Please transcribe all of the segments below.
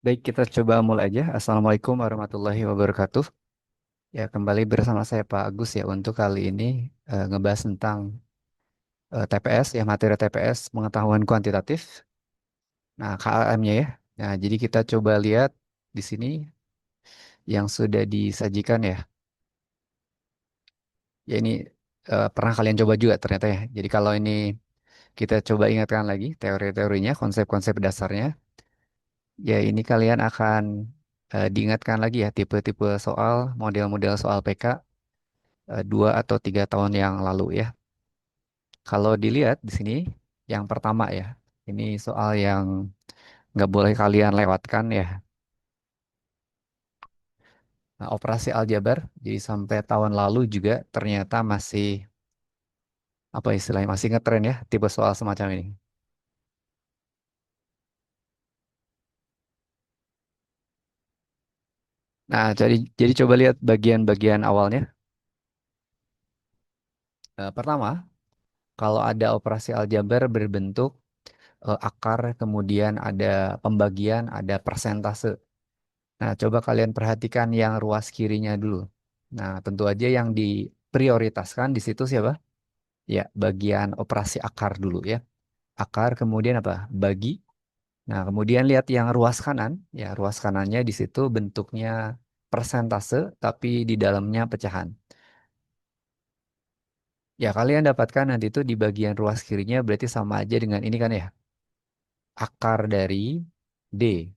Baik, kita coba mulai aja. Assalamualaikum warahmatullahi wabarakatuh. Ya, kembali bersama saya Pak Agus ya untuk kali ini ngebahas tentang TPS ya, materi TPS pengetahuan kuantitatif. Nah, KAM-nya ya. Nah, jadi kita coba lihat di sini yang sudah disajikan ya. Ya ini pernah kalian coba juga ternyata ya. Jadi kalau ini kita coba ingatkan lagi teori-teorinya, konsep-konsep dasarnya. Ya, ini kalian akan diingatkan lagi ya tipe-tipe soal, model-model soal PK 2 atau 3 tahun yang lalu ya. Kalau dilihat di sini, yang pertama ya, ini soal yang nggak boleh kalian lewatkan ya. Nah, operasi aljabar, jadi sampai tahun lalu juga ternyata masih apa istilahnya masih ngetren ya tipe soal semacam ini. Nah, jadi coba lihat bagian-bagian awalnya. Pertama, kalau ada operasi aljabar berbentuk akar, kemudian ada pembagian, ada persentase. Nah, coba kalian perhatikan yang ruas kirinya dulu. Nah, tentu aja yang diprioritaskan di situ siapa? Ya, bagian operasi akar dulu ya. Akar kemudian apa? Bagi. Nah, kemudian lihat yang ruas kanan. Ya, ruas kanannya di situ bentuknya persentase, tapi di dalamnya pecahan. Ya, kalian dapatkan nanti itu di bagian ruas kirinya berarti sama aja dengan ini kan ya. Akar dari D.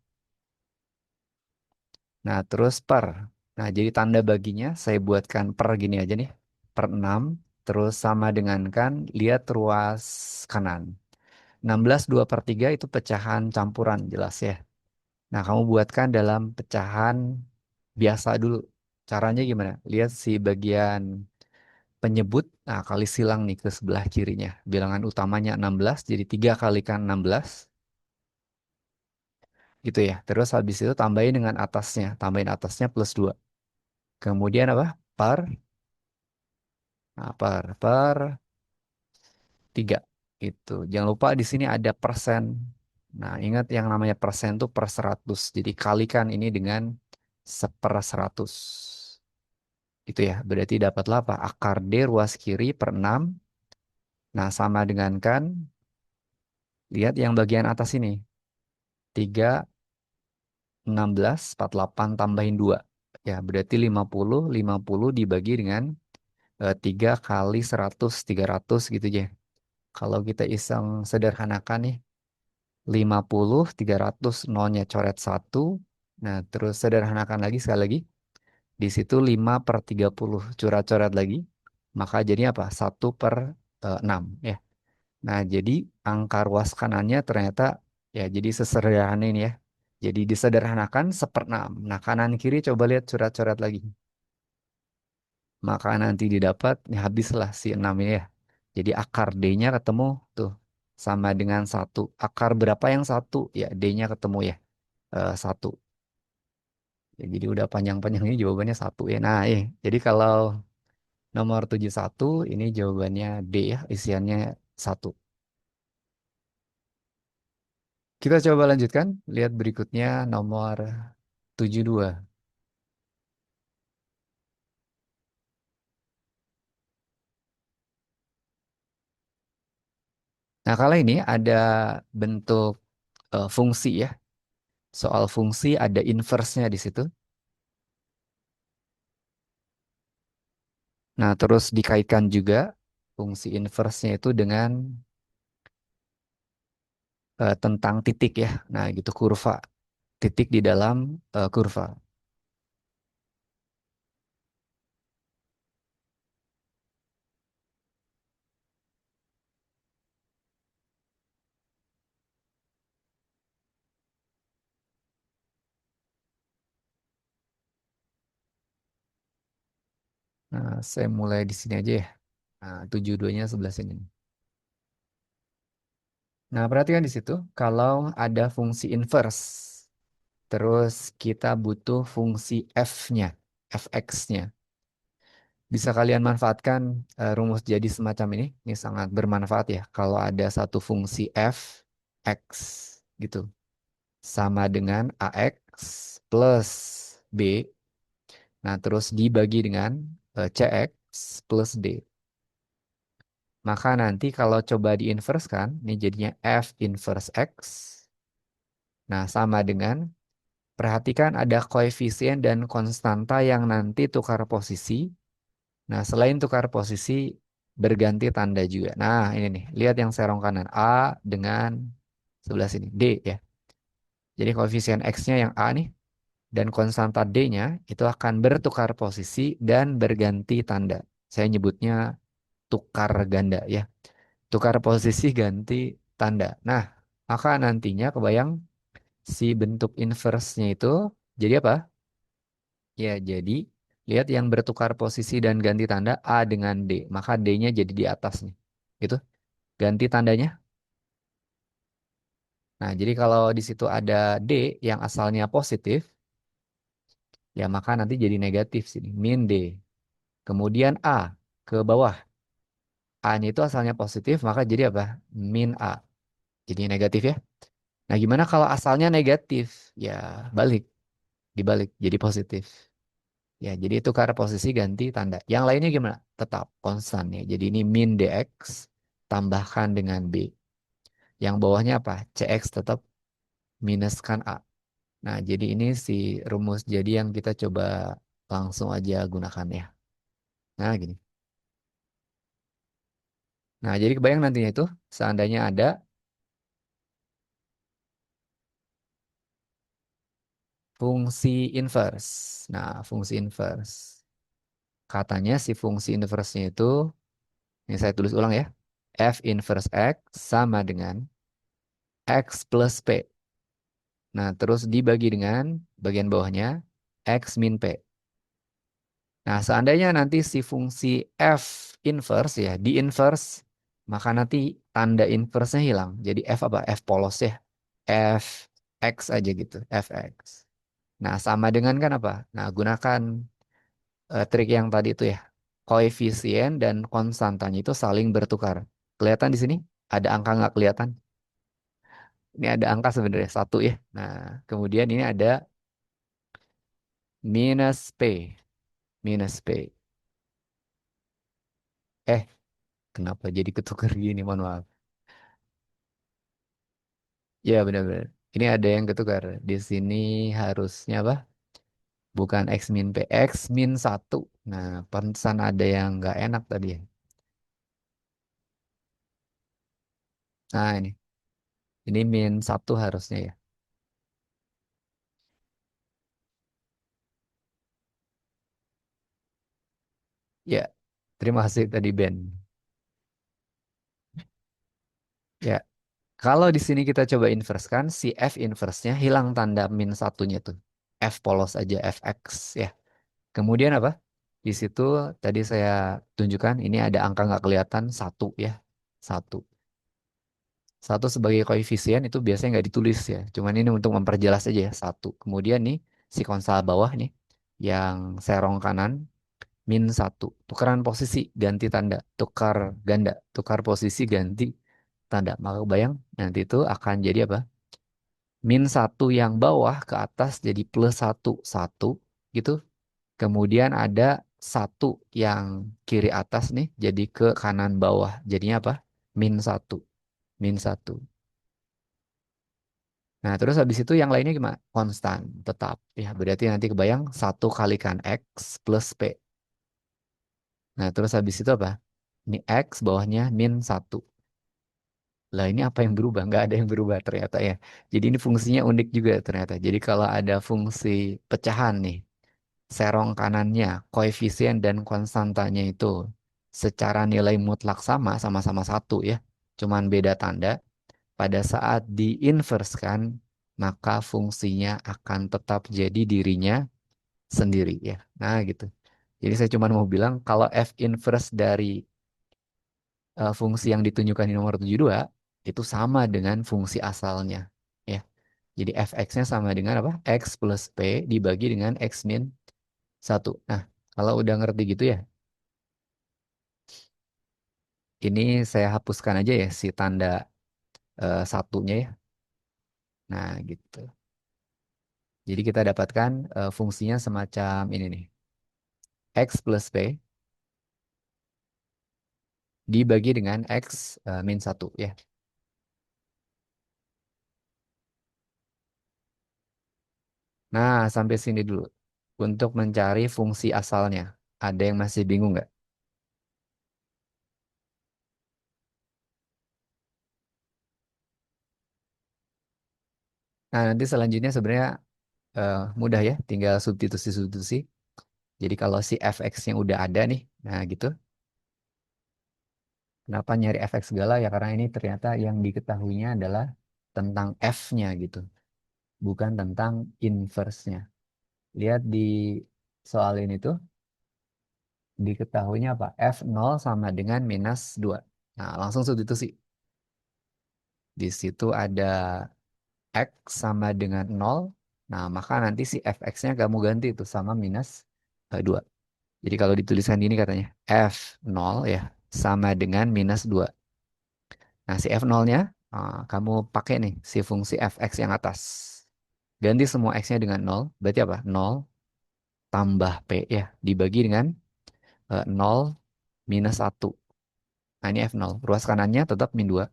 Nah, terus per. Nah, jadi tanda baginya saya buatkan per gini aja nih. Per 6. Terus sama dengan kan, lihat ruas kanan. 16 2 per 3 itu pecahan campuran, jelas ya. Nah, kamu buatkan dalam pecahan biasa dulu. Caranya gimana? Lihat si bagian penyebut. Nah, kali silang nih ke sebelah kirinya. Bilangan utamanya 16, jadi 3 kalikan 16. Gitu ya. Terus habis itu tambahin dengan atasnya. Tambahin atasnya plus 2. Kemudian apa? Per. Nah, per 3 itu. Jangan lupa di sini ada persen. Nah, ingat yang namanya persen itu per 100. Jadi kalikan ini dengan 1/100. Itu ya. Berarti dapatlah apa? Akar D ruas kiri per 6. Nah, sama dengan kan. Lihat yang bagian atas ini. 3, 16, 48 tambahin 2. Ya, berarti 50. 50 dibagi dengan 3 kali 100, 300 gitu aja. Kalau kita iseng sederhanakan nih, 50, 300, nolnya coret 1. Nah, terus sederhanakan lagi sekali lagi. Di situ 5 per 30 coret-coret lagi. Maka jadi apa? 1/6 ya. Nah, jadi angka ruas kanannya ternyata ya jadi sesederhana ini ya. Jadi disederhanakan 1/6. Nah, kanan kiri coba lihat coret-coret lagi. Maka nanti didapat, ya habislah si 6 ini ya. Jadi akar D-nya ketemu tuh sama dengan 1. Akar berapa yang 1? Ya, D-nya ketemu ya. 1. Ya, jadi udah panjang-panjang ini jawabannya 1 ya. Nah, jadi kalau nomor 71 ini jawabannya D ya, isiannya 1. Kita coba lanjutkan, lihat berikutnya nomor 72. Nah, kali ini ada bentuk fungsi ya. Soal fungsi ada inverse-nya di situ. Nah, terus dikaitkan juga fungsi inverse-nya itu dengan tentang titik ya. Nah, gitu kurva. Titik di dalam kurva. Nah, saya mulai di sini aja ya. Nah, 72-nya sebelah sini. Nah, perhatikan di situ. Kalau ada fungsi inverse, terus kita butuh fungsi f-nya, fx-nya. Bisa kalian manfaatkan rumus jadi semacam ini. Ini sangat bermanfaat ya. Kalau ada satu fungsi f, x gitu. sama dengan AX plus B. Nah, terus dibagi dengan CX plus D. Maka nanti kalau coba diinverskan, ini jadinya F inverse X. Nah, sama dengan, perhatikan ada koefisien dan konstanta yang nanti tukar posisi. Nah, selain tukar posisi, berganti tanda juga. Nah, ini nih, lihat yang serong kanan. A dengan sebelah sini, D ya. Jadi koefisien X-nya yang A nih, dan konstanta D-nya itu akan bertukar posisi dan berganti tanda. Saya nyebutnya tukar ganda ya. Tukar posisi ganti tanda. Nah, maka nantinya kebayang si bentuk inverse-nya itu jadi apa? Ya, jadi lihat yang bertukar posisi dan ganti tanda A dengan D. Maka D-nya jadi di atas nih. Itu ganti tandanya. Nah, jadi kalau di situ ada D yang asalnya positif, ya maka nanti jadi negatif sini. Min D. Kemudian A ke bawah. A-nya itu asalnya positif, maka jadi apa? Min A. Jadi negatif ya. Nah, gimana kalau asalnya negatif? Ya, balik. Dibalik, jadi positif. Ya, jadi tukar posisi ganti tanda. Yang lainnya gimana? Tetap konstan ya. Jadi ini min dx tambahkan dengan b. Yang bawahnya apa? Cx tetap minuskan a. Nah, jadi ini si rumus jadi yang kita coba langsung aja gunakan ya. Nah, gini. Nah, jadi kebayang nantinya itu seandainya ada fungsi inverse. Nah, fungsi inverse. Katanya si fungsi inverse-nya itu, ini saya tulis ulang ya. F inverse X sama dengan X plus P. Nah, terus dibagi dengan bagian bawahnya X min P. Nah, seandainya nanti si fungsi F inverse ya, di inverse, maka nanti tanda inverse-nya hilang. Jadi F apa? F polos ya. F X aja gitu, Fx. Nah, sama dengan kan apa? Nah, gunakan trik yang tadi itu ya. Koefisien dan konstantanya itu saling bertukar. Kelihatan di sini? Ada angka nggak kelihatan? Ini ada angka sebenarnya satu ya. Nah, kemudian ini ada minus P. Minus P. Eh, kenapa jadi ketukar gini? Mohon maaf. Ya, benar-benar. Ini ada yang ketukar. Di sini harusnya apa? Bukan X min P. X min satu. Nah, pantesan ada yang nggak enak tadi ya. Nah, ini. Ini min satu harusnya ya. Ya, terima kasih tadi Ben. Ya, kalau di sini kita coba inverse kan, si F inverse-nya hilang tanda min satunya tuh. F polos aja, Fx ya. Kemudian apa? Di situ tadi saya tunjukkan, ini ada angka nggak kelihatan, satu ya. Satu. Satu sebagai koefisien itu biasanya nggak ditulis ya. Cuman ini untuk memperjelas aja ya, satu. Kemudian nih, si konsol bawah nih, yang serong kanan, min satu. Tukaran posisi, ganti tanda. Tukar ganda, tukar posisi, ganti tanda. Maka bayang, nanti itu akan jadi apa? Min satu yang bawah ke atas jadi plus satu, satu gitu. Kemudian ada satu yang kiri atas nih jadi ke kanan bawah. Jadinya apa? Min satu. Min satu. Nah, terus habis itu yang lainnya gimana? Konstan, tetap. Ya, berarti nanti kebayang satu kalikan X plus P. Nah, terus habis itu apa? Ini X bawahnya min satu. Lah ini apa yang berubah? Nggak ada yang berubah ternyata ya. Jadi ini fungsinya unik juga ternyata. Jadi kalau ada fungsi pecahan nih, serong kanannya, koefisien dan konstantanya itu secara nilai mutlak sama, sama-sama satu ya. Cuman beda tanda. Pada saat diinverskan, maka fungsinya akan tetap jadi dirinya sendiri ya. Nah gitu. Jadi saya cuma mau bilang kalau F inverse dari fungsi yang ditunjukkan di nomor 72 itu sama dengan fungsi asalnya ya. Jadi fx-nya sama dengan apa? X plus P dibagi dengan X min satu. Nah, kalau udah ngerti gitu ya, ini saya hapuskan aja ya si tanda satunya ya. Nah, gitu. Jadi kita dapatkan fungsinya semacam ini nih. X plus P dibagi dengan X min satu ya. Nah, sampai sini dulu. Untuk mencari fungsi asalnya. Ada yang masih bingung nggak? Nah, nanti selanjutnya sebenarnya mudah ya. Tinggal substitusi-substitusi. Jadi kalau si fx-nya udah ada nih. Nah, gitu. Kenapa nyari fx segala? Ya karena ini ternyata yang diketahuinya adalah tentang f-nya gitu. Bukan tentang inverse-nya. Lihat di soal ini tuh. Diketahuinya apa? F0 sama dengan minus 2. Nah, langsung substitusi. Di situ ada X sama dengan 0. Nah, maka nanti si fx-nya kamu ganti itu sama minus 2. Jadi kalau dituliskan gini katanya, F0 ya sama dengan minus 2. Nah, si F0-nya kamu pakai nih si fungsi fx yang atas. Ganti semua x-nya dengan 0. Berarti apa? 0 tambah P ya dibagi dengan 0 minus 1. Nah, ini F0. Ruas kanannya tetap min 2.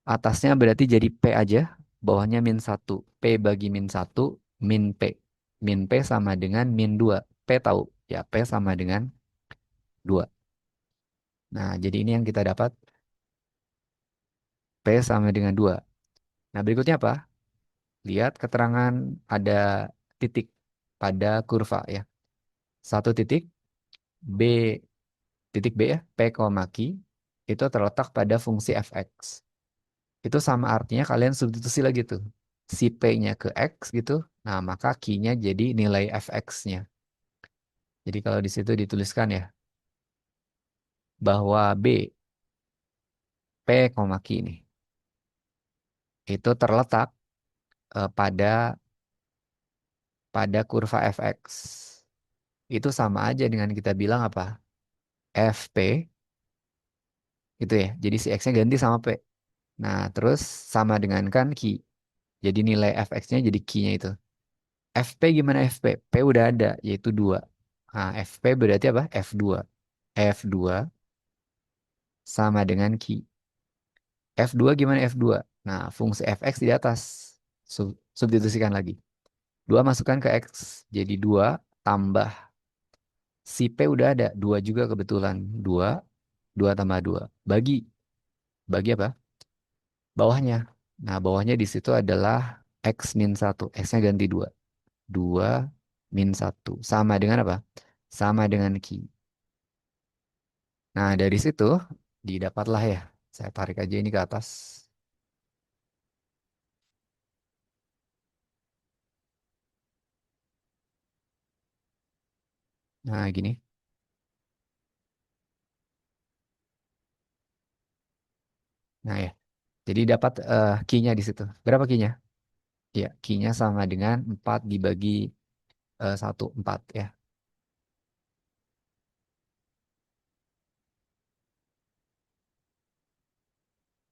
Atasnya berarti jadi P aja, bawahnya min satu. P bagi min satu min P. Min P sama dengan min 2. P tahu, ya P sama dengan 2. Nah, jadi ini yang kita dapat, P sama dengan 2. Nah, berikutnya apa? Lihat keterangan ada titik pada kurva ya. Satu titik, B titik B ya, P, Q itu terletak pada fungsi fx. Itu sama artinya kalian substitusi lagi tuh. Si P-nya ke X gitu. Nah, maka Q-nya jadi nilai fx-nya. Jadi kalau di situ dituliskan ya, bahwa B, P, Q ini, itu terletak pada kurva fx. Itu sama aja dengan kita bilang apa? Fp, itu ya. Jadi si X-nya ganti sama P. Nah, terus sama dengan kan Q. Jadi nilai fx-nya jadi Q-nya itu. Fp gimana Fp? P udah ada, yaitu 2. Nah, Fp berarti apa? F2. F2 sama dengan Q. F2 gimana F2? Nah, fungsi fx di atas. Substitusikan lagi. 2 masukkan ke X. Jadi 2 tambah si P udah ada. 2 juga kebetulan. 2, 2 tambah 2. Bagi. Bagi apa? Bawahnya. Nah, bawahnya di situ adalah X min 1. X-nya ganti 2. 2 min 1. Sama dengan apa? Sama dengan Q. Nah, dari situ didapatlah ya. Saya tarik aja ini ke atas. Nah, gini. Nah, ya. Jadi dapat key-nya di situ. Berapa key-nya? Ya, key-nya sama dengan 4 dibagi 1, 4 ya.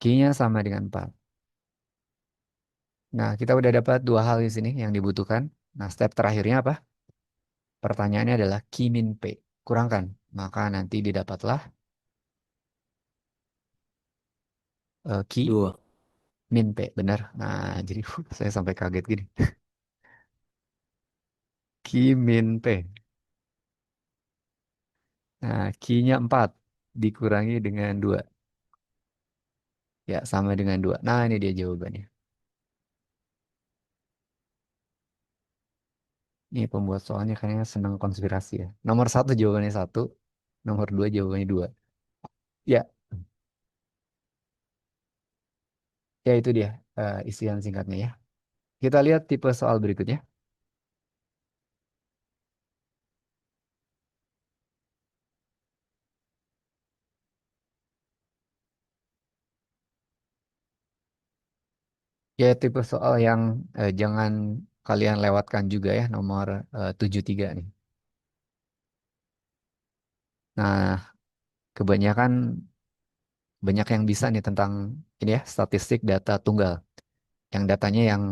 Key-nya sama dengan 4. Nah, kita udah dapat dua hal di sini yang dibutuhkan. Nah, step terakhirnya apa? Pertanyaannya adalah key min P. Kurangkan. Maka nanti didapatlah key Dua. min P. Benar. Nah, jadi saya sampai kaget gini. Key min P. Nah, key-nya 4 dikurangi dengan 2. Ya, sama dengan 2. Nah, ini dia jawabannya. Ini pembuat soalnya kayaknya senang konspirasi ya. Nomor satu jawabannya satu, nomor dua jawabannya dua. Ya, ya itu dia isian singkatnya ya. Kita lihat tipe soal berikutnya. Ya, tipe soal yang jangan kalian lewatkan juga ya, nomor 73 nih. Nah, kebanyakan banyak yang bisa nih tentang ini ya, statistik data tunggal. Yang datanya yang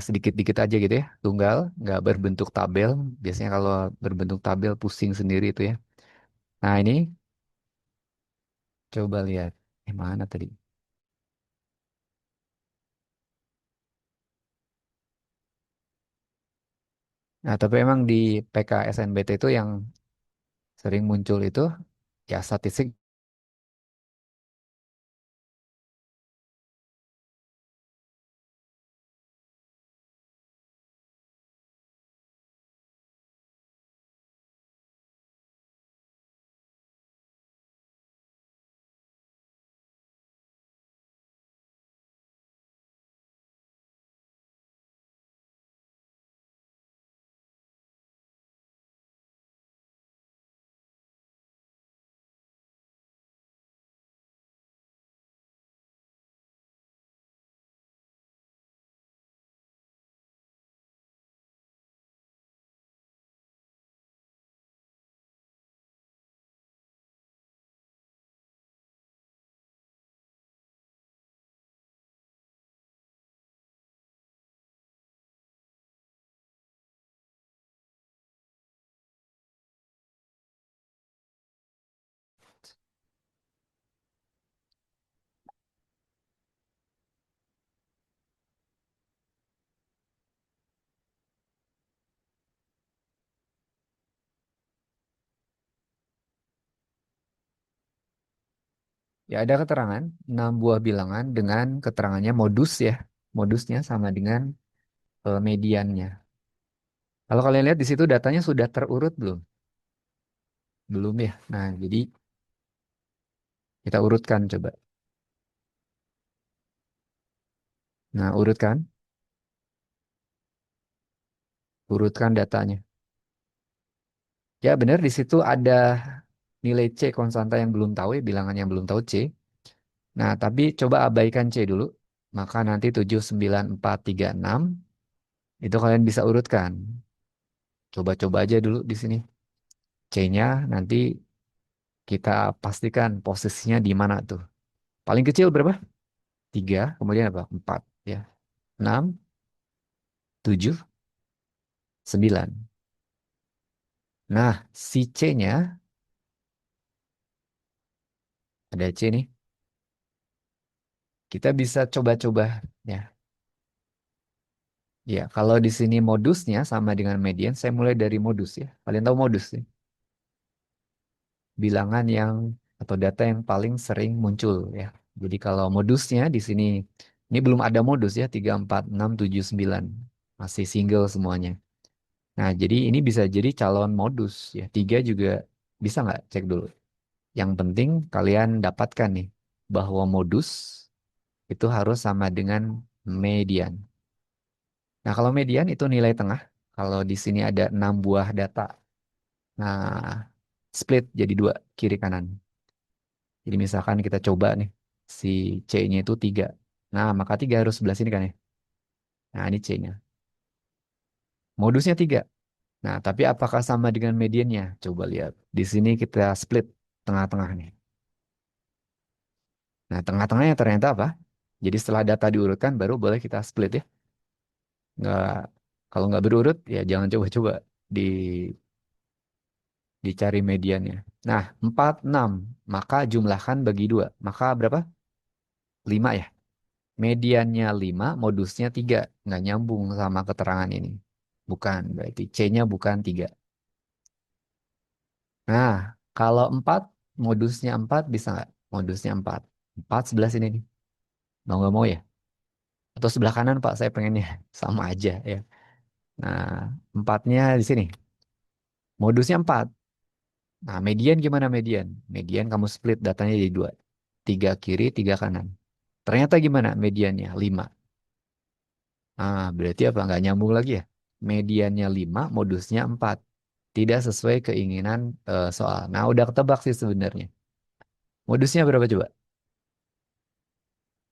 sedikit-dikit aja gitu ya, tunggal, nggak berbentuk tabel. Biasanya kalau berbentuk tabel pusing sendiri itu ya. Nah ini coba lihat, mana tadi? Nah tapi emang di PKSNBT itu yang sering muncul itu ya statistik. Ya ada keterangan 6 buah bilangan dengan keterangannya modus ya. Modusnya sama dengan mediannya. Kalau kalian lihat di situ datanya sudah terurut belum? Belum ya. Nah, jadi kita urutkan coba. Nah, urutkan datanya. Ya, benar di situ ada nilai C konstanta yang belum tahu ya, bilangan yang belum tahu C. Nah, tapi coba abaikan C dulu. Maka nanti 7, 9, 4, 3, 6 itu kalian bisa urutkan. Coba-coba aja dulu di sini. C-nya nanti kita pastikan posisinya di mana tuh. Paling kecil berapa? 3, kemudian apa? 4 ya. 6, 7, 9. Nah, si C-nya ada C nih. Kita bisa coba-coba ya. Ya, kalau di sini modusnya sama dengan median, saya mulai dari modus ya. Kalian tahu modus ya? Bilangan yang atau data yang paling sering muncul ya. Jadi kalau modusnya di sini ini belum ada modus ya 3, 4, 6, 7, 9. Masih single semuanya. Nah, jadi ini bisa jadi calon modus ya. 3 juga bisa nggak? Cek dulu. Yang penting kalian dapatkan nih bahwa modus itu harus sama dengan median. Nah, kalau median itu nilai tengah. Kalau di sini ada 6 buah data. Nah, split jadi dua, kiri kanan. Jadi misalkan kita coba nih, si C-nya itu 3. Nah, maka 3 harus sebelah sini kan ya. Nah, ini C-nya. Modusnya 3. Nah, tapi apakah sama dengan mediannya? Coba lihat. Di sini kita split tengah-tengah nih. Nah, tengah-tengahnya ternyata apa? Jadi setelah data diurutkan, baru boleh kita split ya. Nggak, kalau nggak berurut, ya jangan coba-coba di dicari mediannya. Nah, 4, 6. Maka jumlahkan bagi 2. Maka berapa? 5 ya. Mediannya 5, modusnya 3. Nggak nyambung sama keterangan ini. Bukan, berarti C-nya bukan 3. Nah, kalau 4, modusnya 4 bisa nggak? Modusnya 4. 4 sebelah sini nih. Mau nggak mau ya? Atau sebelah kanan, Pak, saya pengennya sama aja ya. Nah, 4-nya di sini. Modusnya 4. Nah, median gimana median? Median kamu split datanya jadi 2. 3 kiri, 3 kanan. Ternyata gimana mediannya? 5. Ah, berarti apa? Nggak nyambung lagi ya? Mediannya 5, modusnya 4. Tidak sesuai keinginan soal. Nah, udah ketebak sih sebenarnya. Modusnya berapa coba?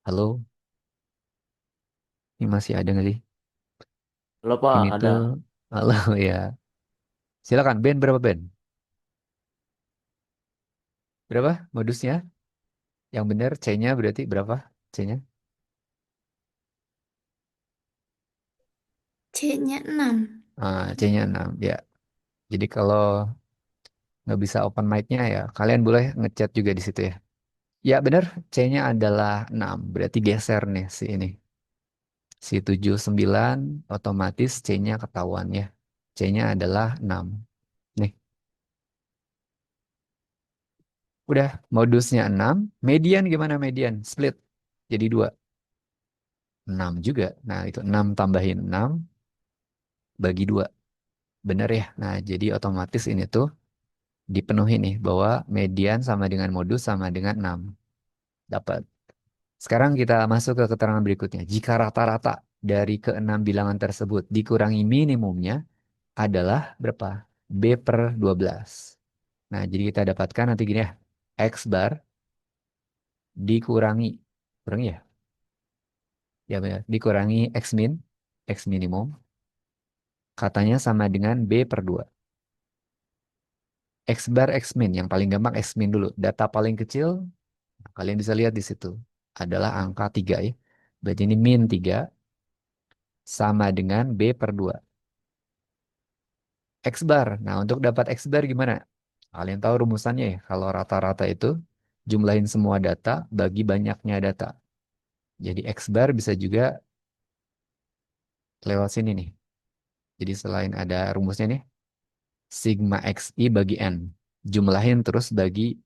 Halo? Ini masih ada nggak sih? Halo Pak, Ini ada. tuh, halo ya. Silakan, Ben berapa Ben? Berapa modusnya? Yang benar, C-nya berarti berapa? C-nya? C-nya 6. C-nya 6 ya. Jadi kalau nggak bisa open mic-nya ya, kalian boleh ngechat juga di situ ya. Ya bener, C-nya adalah 6. Berarti geser nih si ini. Si 79 otomatis C-nya ketahuan ya. C-nya adalah 6. Nih, udah modusnya 6. Median gimana median? Split. Jadi 2. 6 juga. Nah, itu 6 tambahin 6 bagi 2. Bener ya? Nah, jadi otomatis ini tuh dipenuhi nih bahwa median sama dengan modus sama dengan 6. Dapat. Sekarang kita masuk ke keterangan berikutnya. Jika rata-rata dari keenam bilangan tersebut dikurangi minimumnya adalah berapa? B per 12. Nah, jadi kita dapatkan nanti gini ya. X bar dikurangi. Kurangi ya? Ya benar. Dikurangi X min. X minimum. Katanya sama dengan B per 2. X bar X min. Yang paling gampang X min dulu. Data paling kecil, kalian bisa lihat di situ. Adalah angka 3 ya. Berarti ini min 3 sama dengan B per 2. X bar. Nah, untuk dapat X bar gimana? Kalian tahu rumusannya ya. Kalau rata-rata itu jumlahin semua data bagi banyaknya data. Jadi X bar bisa juga lewat sini nih. Jadi selain ada rumusnya nih, sigma XI bagi N. Jumlahin terus bagi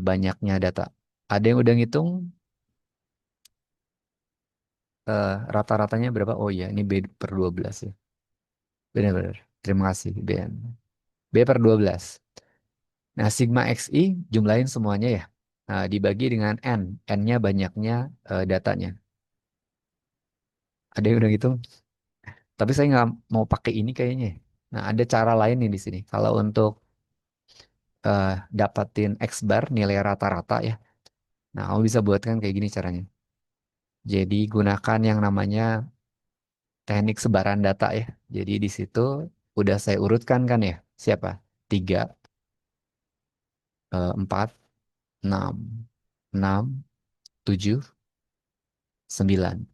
banyaknya data. Ada yang udah ngitung rata-ratanya berapa? Oh iya, ini B per 12 ya. Benar-benar. Terima kasih, BN. B per 12. Nah, sigma XI jumlahin semuanya ya. Nah, dibagi dengan N. N-nya banyaknya datanya. Ada yang udah ngitung? Tapi saya nggak mau pakai ini kayaknya. Nah, ada cara lain nih di sini. Kalau untuk dapatin X bar nilai rata-rata ya. Nah, kamu bisa buatkan kayak gini caranya. Jadi gunakan yang namanya teknik sebaran data ya. Jadi di situ udah saya urutkan kan ya. Siapa? 3, 4, 6, 6, 7, 9.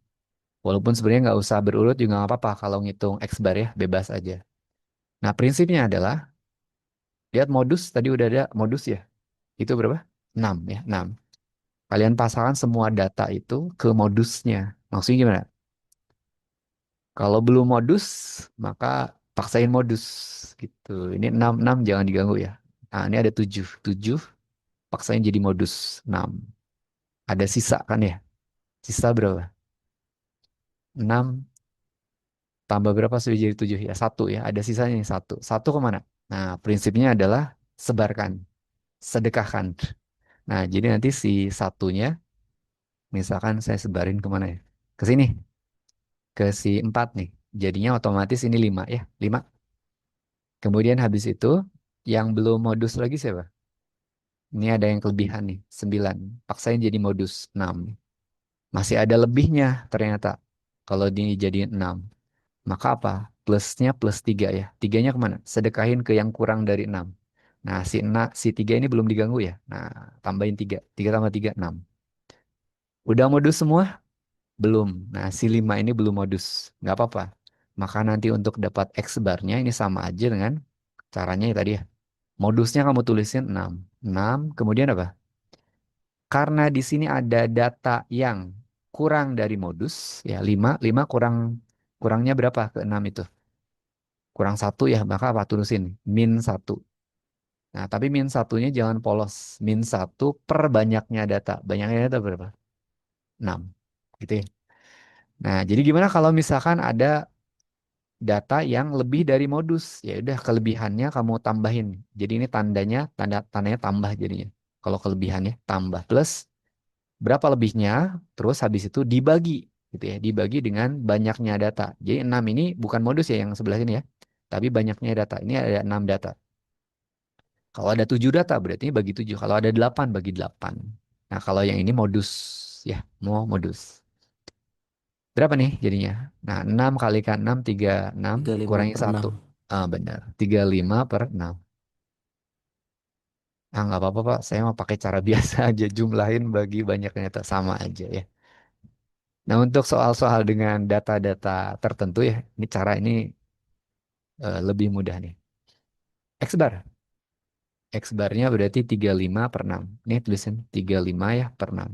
Walaupun sebenarnya nggak usah berurut juga nggak apa-apa kalau ngitung X bar ya, bebas aja. Nah, prinsipnya adalah, lihat modus, tadi udah ada modus ya. Itu berapa? 6 ya, 6. Kalian pasangkan semua data itu ke modusnya. Maksudnya gimana? Kalau belum modus, maka paksain modus gitu. Ini 6 6 jangan diganggu ya. Nah, ini ada 7 7 paksain jadi modus 6. Ada sisa kan ya? Sisa berapa? 6 tambah berapa sudah jadi 7 ya? Satu ya. Ada sisanya nih, satu. Satu kemana? Nah, prinsipnya adalah sebarkan, sedekahkan. Nah, jadi nanti si satunya, misalkan saya sebarin kemana ya? Ke sini, ke si 4 nih. Jadinya otomatis ini 5 ya. 5. Kemudian habis itu, yang belum modus lagi siapa? Ini ada yang kelebihan nih, 9. Paksain jadi modus 6. Masih ada lebihnya ternyata. Kalau dijadiin 6. Maka apa? Plusnya plus 3 ya. Tiganya kemana? Sedekahin ke yang kurang dari 6. Nah, si 3 ini belum diganggu ya. Nah, tambahin 3. 3 tambah 3, 6. Udah modus semua? Belum. Nah, si 5 ini belum modus. Nggak apa-apa. Maka nanti untuk dapat X barnya ini sama aja dengan caranya ya tadi ya. Modusnya kamu tulisin 6. 6, kemudian apa? Karena di sini ada data yang kurang dari modus, ya 5 5 kurangnya berapa ke 6 itu? Kurang satu ya, maka apa? Tulisin min satu. Nah, tapi min satunya jangan polos. Min satu per banyaknya data. Banyaknya data berapa? 6. Gitu ya. Nah, jadi gimana kalau misalkan ada data yang lebih dari modus? Ya udah kelebihannya kamu tambahin. Jadi ini tandanya tambah jadinya. Kalau kelebihannya tambah plus berapa lebihnya, terus habis itu dibagi gitu ya, dibagi dengan banyaknya data. Jadi 6 ini bukan modus ya yang sebelah sini ya, tapi banyaknya data. Ini ada 6 data. Kalau ada 7 data berarti bagi 7. Kalau ada 8 bagi 8. Nah, kalau yang ini modus ya, mau modus. Berapa nih jadinya? Nah, 6 kalikan 6, 6 35 kurangi per 1. 6. Ah, benar. 35 per 6. Ah, nggak apa-apa, Pak. Saya mau pakai cara biasa aja. Jumlahin bagi banyaknya data. Sama aja ya. Nah, untuk soal-soal dengan data-data tertentu ya, ini cara ini lebih mudah nih. X bar. X barnya berarti 35 per 6. Ini tulisan 35 ya per 6.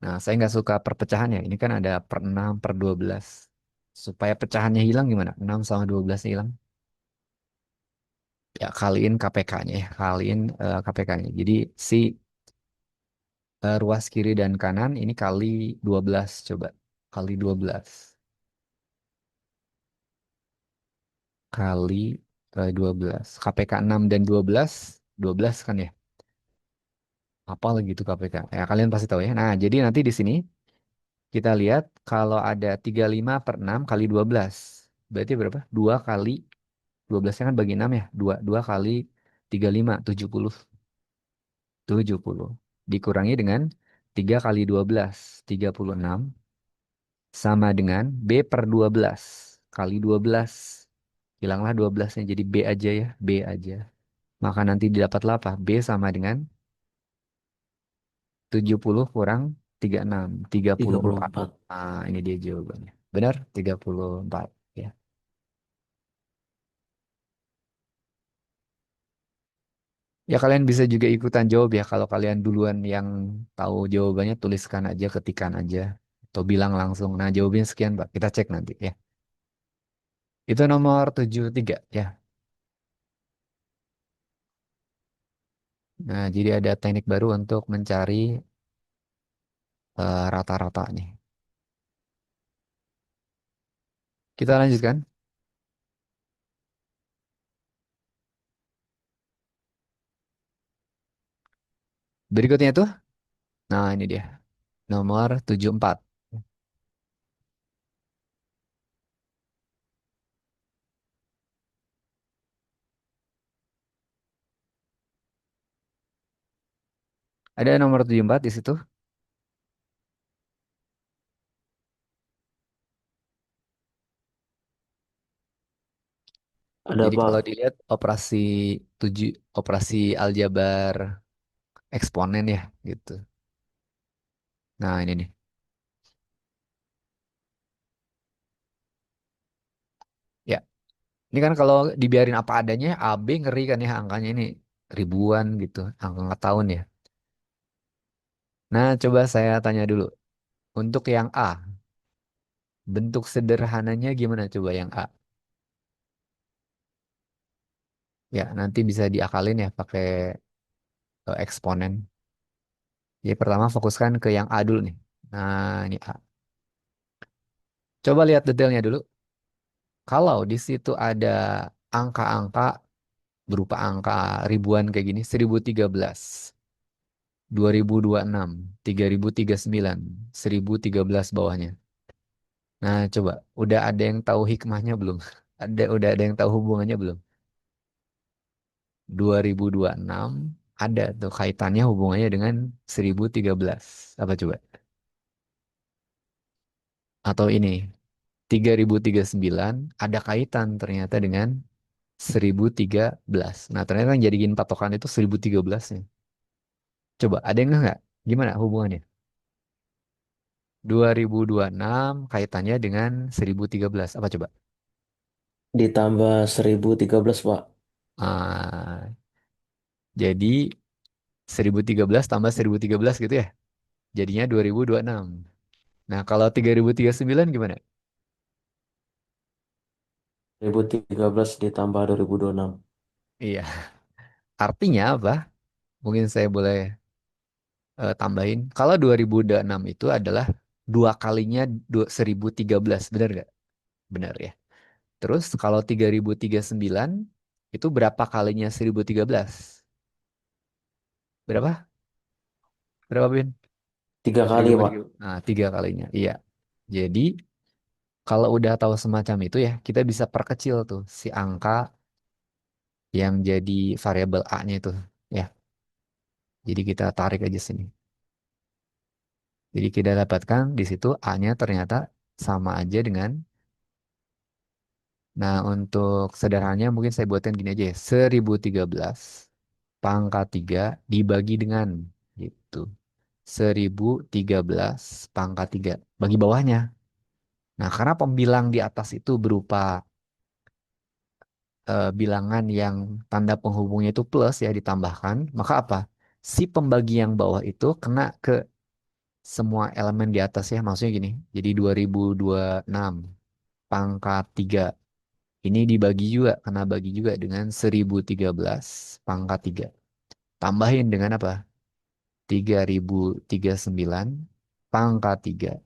Nah, saya nggak suka perpecahannya. Ini kan ada per 6 per 12. Supaya pecahannya hilang gimana? 6 sama 12 hilang. Ya, kaliin KPK-nya ya. Kaliin KPK-nya. Jadi si ruas kiri dan kanan ini kali 12 coba. Kali 12. Kali 12. KPK 6 dan 12. 12 kan ya? Apa lagi itu KPK? Ya, kalian pasti tahu ya. Nah, jadi nanti di sini kita lihat kalau ada 35 per 6 kali 12. Berarti berapa? 2 kali 12 kan bagi 6 ya. 2 kali 35, 70. 70. Dikurangi dengan 3 kali 12, 36. Sama dengan B per 12 kali 12. Hilanglah 12-nya jadi B aja ya. B aja. Maka nanti didapatlah apa? B sama dengan 70 kurang 36. tiga puluh 34. empat Ah, ini dia jawabannya. Benar? 34. Ya. Ya kalian bisa juga ikutan jawab ya. Kalau kalian duluan yang tahu jawabannya tuliskan aja, ketikan aja. Atau bilang langsung. Nah jawabnya sekian Pak. Kita cek nanti ya. Itu nomor 73 ya. Nah jadi ada teknik baru untuk mencari rata-rata nih. Kita lanjutkan. Berikutnya tuh. Nah ini dia. Nomor 74. Ada nomor 74 di situ. Ada Jadi Pak. kalau dilihat tujuh, operasi aljabar eksponen ya gitu. Nah ini nih. Ya, ini kan kalau dibiarin apa adanya, AB ngeri kan ya angkanya ini ribuan gitu, angka nggak tahun ya. Nah, coba saya tanya dulu. Untuk yang A, bentuk sederhananya gimana coba yang A? Ya, nanti bisa diakalin ya pakai eksponen. Jadi pertama fokuskan ke yang A dulu nih. Nah, ini A. Coba lihat detailnya dulu. Kalau di situ ada angka-angka berupa angka ribuan kayak gini, 1013, 2026, 3039, 1013 bawahnya. Nah, coba udah ada yang tahu hikmahnya belum? Udah ada yang tahu hubungannya belum? 2026 ada tuh kaitannya hubungannya dengan 1013. Apa coba? Atau ini 3039 ada kaitan ternyata dengan 1013. Nah, ternyata yang jadiin patokan itu 1013 nya. Coba ada yang nggak? Gimana hubungannya? 2026 kaitannya dengan 1013. Apa coba? Ditambah 1013 Pak. Ah, jadi 1013 tambah 1013 gitu ya. Jadinya 2026. Nah, kalau 3039 gimana? 1013 ditambah 2026. Iya. Artinya apa? Mungkin saya boleh tambahin. Kalau 2026 itu adalah dua kalinya 1013. Benar nggak? Benar ya. Terus kalau 3039 itu berapa kalinya 1013? Berapa? Berapa, Bin? Tiga kali Pak. 1000. Nah, tiga kalinya. Iya. Jadi, kalau udah tahu semacam itu ya, kita bisa perkecil tuh si angka yang jadi variabel A-nya itu. Ya, jadi kita tarik aja sini. Jadi kita dapatkan di situ A-nya ternyata sama aja dengan, nah untuk sederhananya mungkin saya buatkan gini aja ya. 1013 pangkat 3 dibagi dengan gitu. 1013 pangkat 3. Bagi bawahnya. Nah, karena pembilang di atas itu berupa bilangan yang tanda penghubungnya itu plus ya ditambahkan, maka apa? Si pembagi yang bawah itu kena ke semua elemen di atas ya. Maksudnya gini, jadi 2026 pangkat 3. Ini dibagi juga, kena bagi juga dengan 1013 pangkat 3. Tambahin dengan apa? 3039 pangkat 3.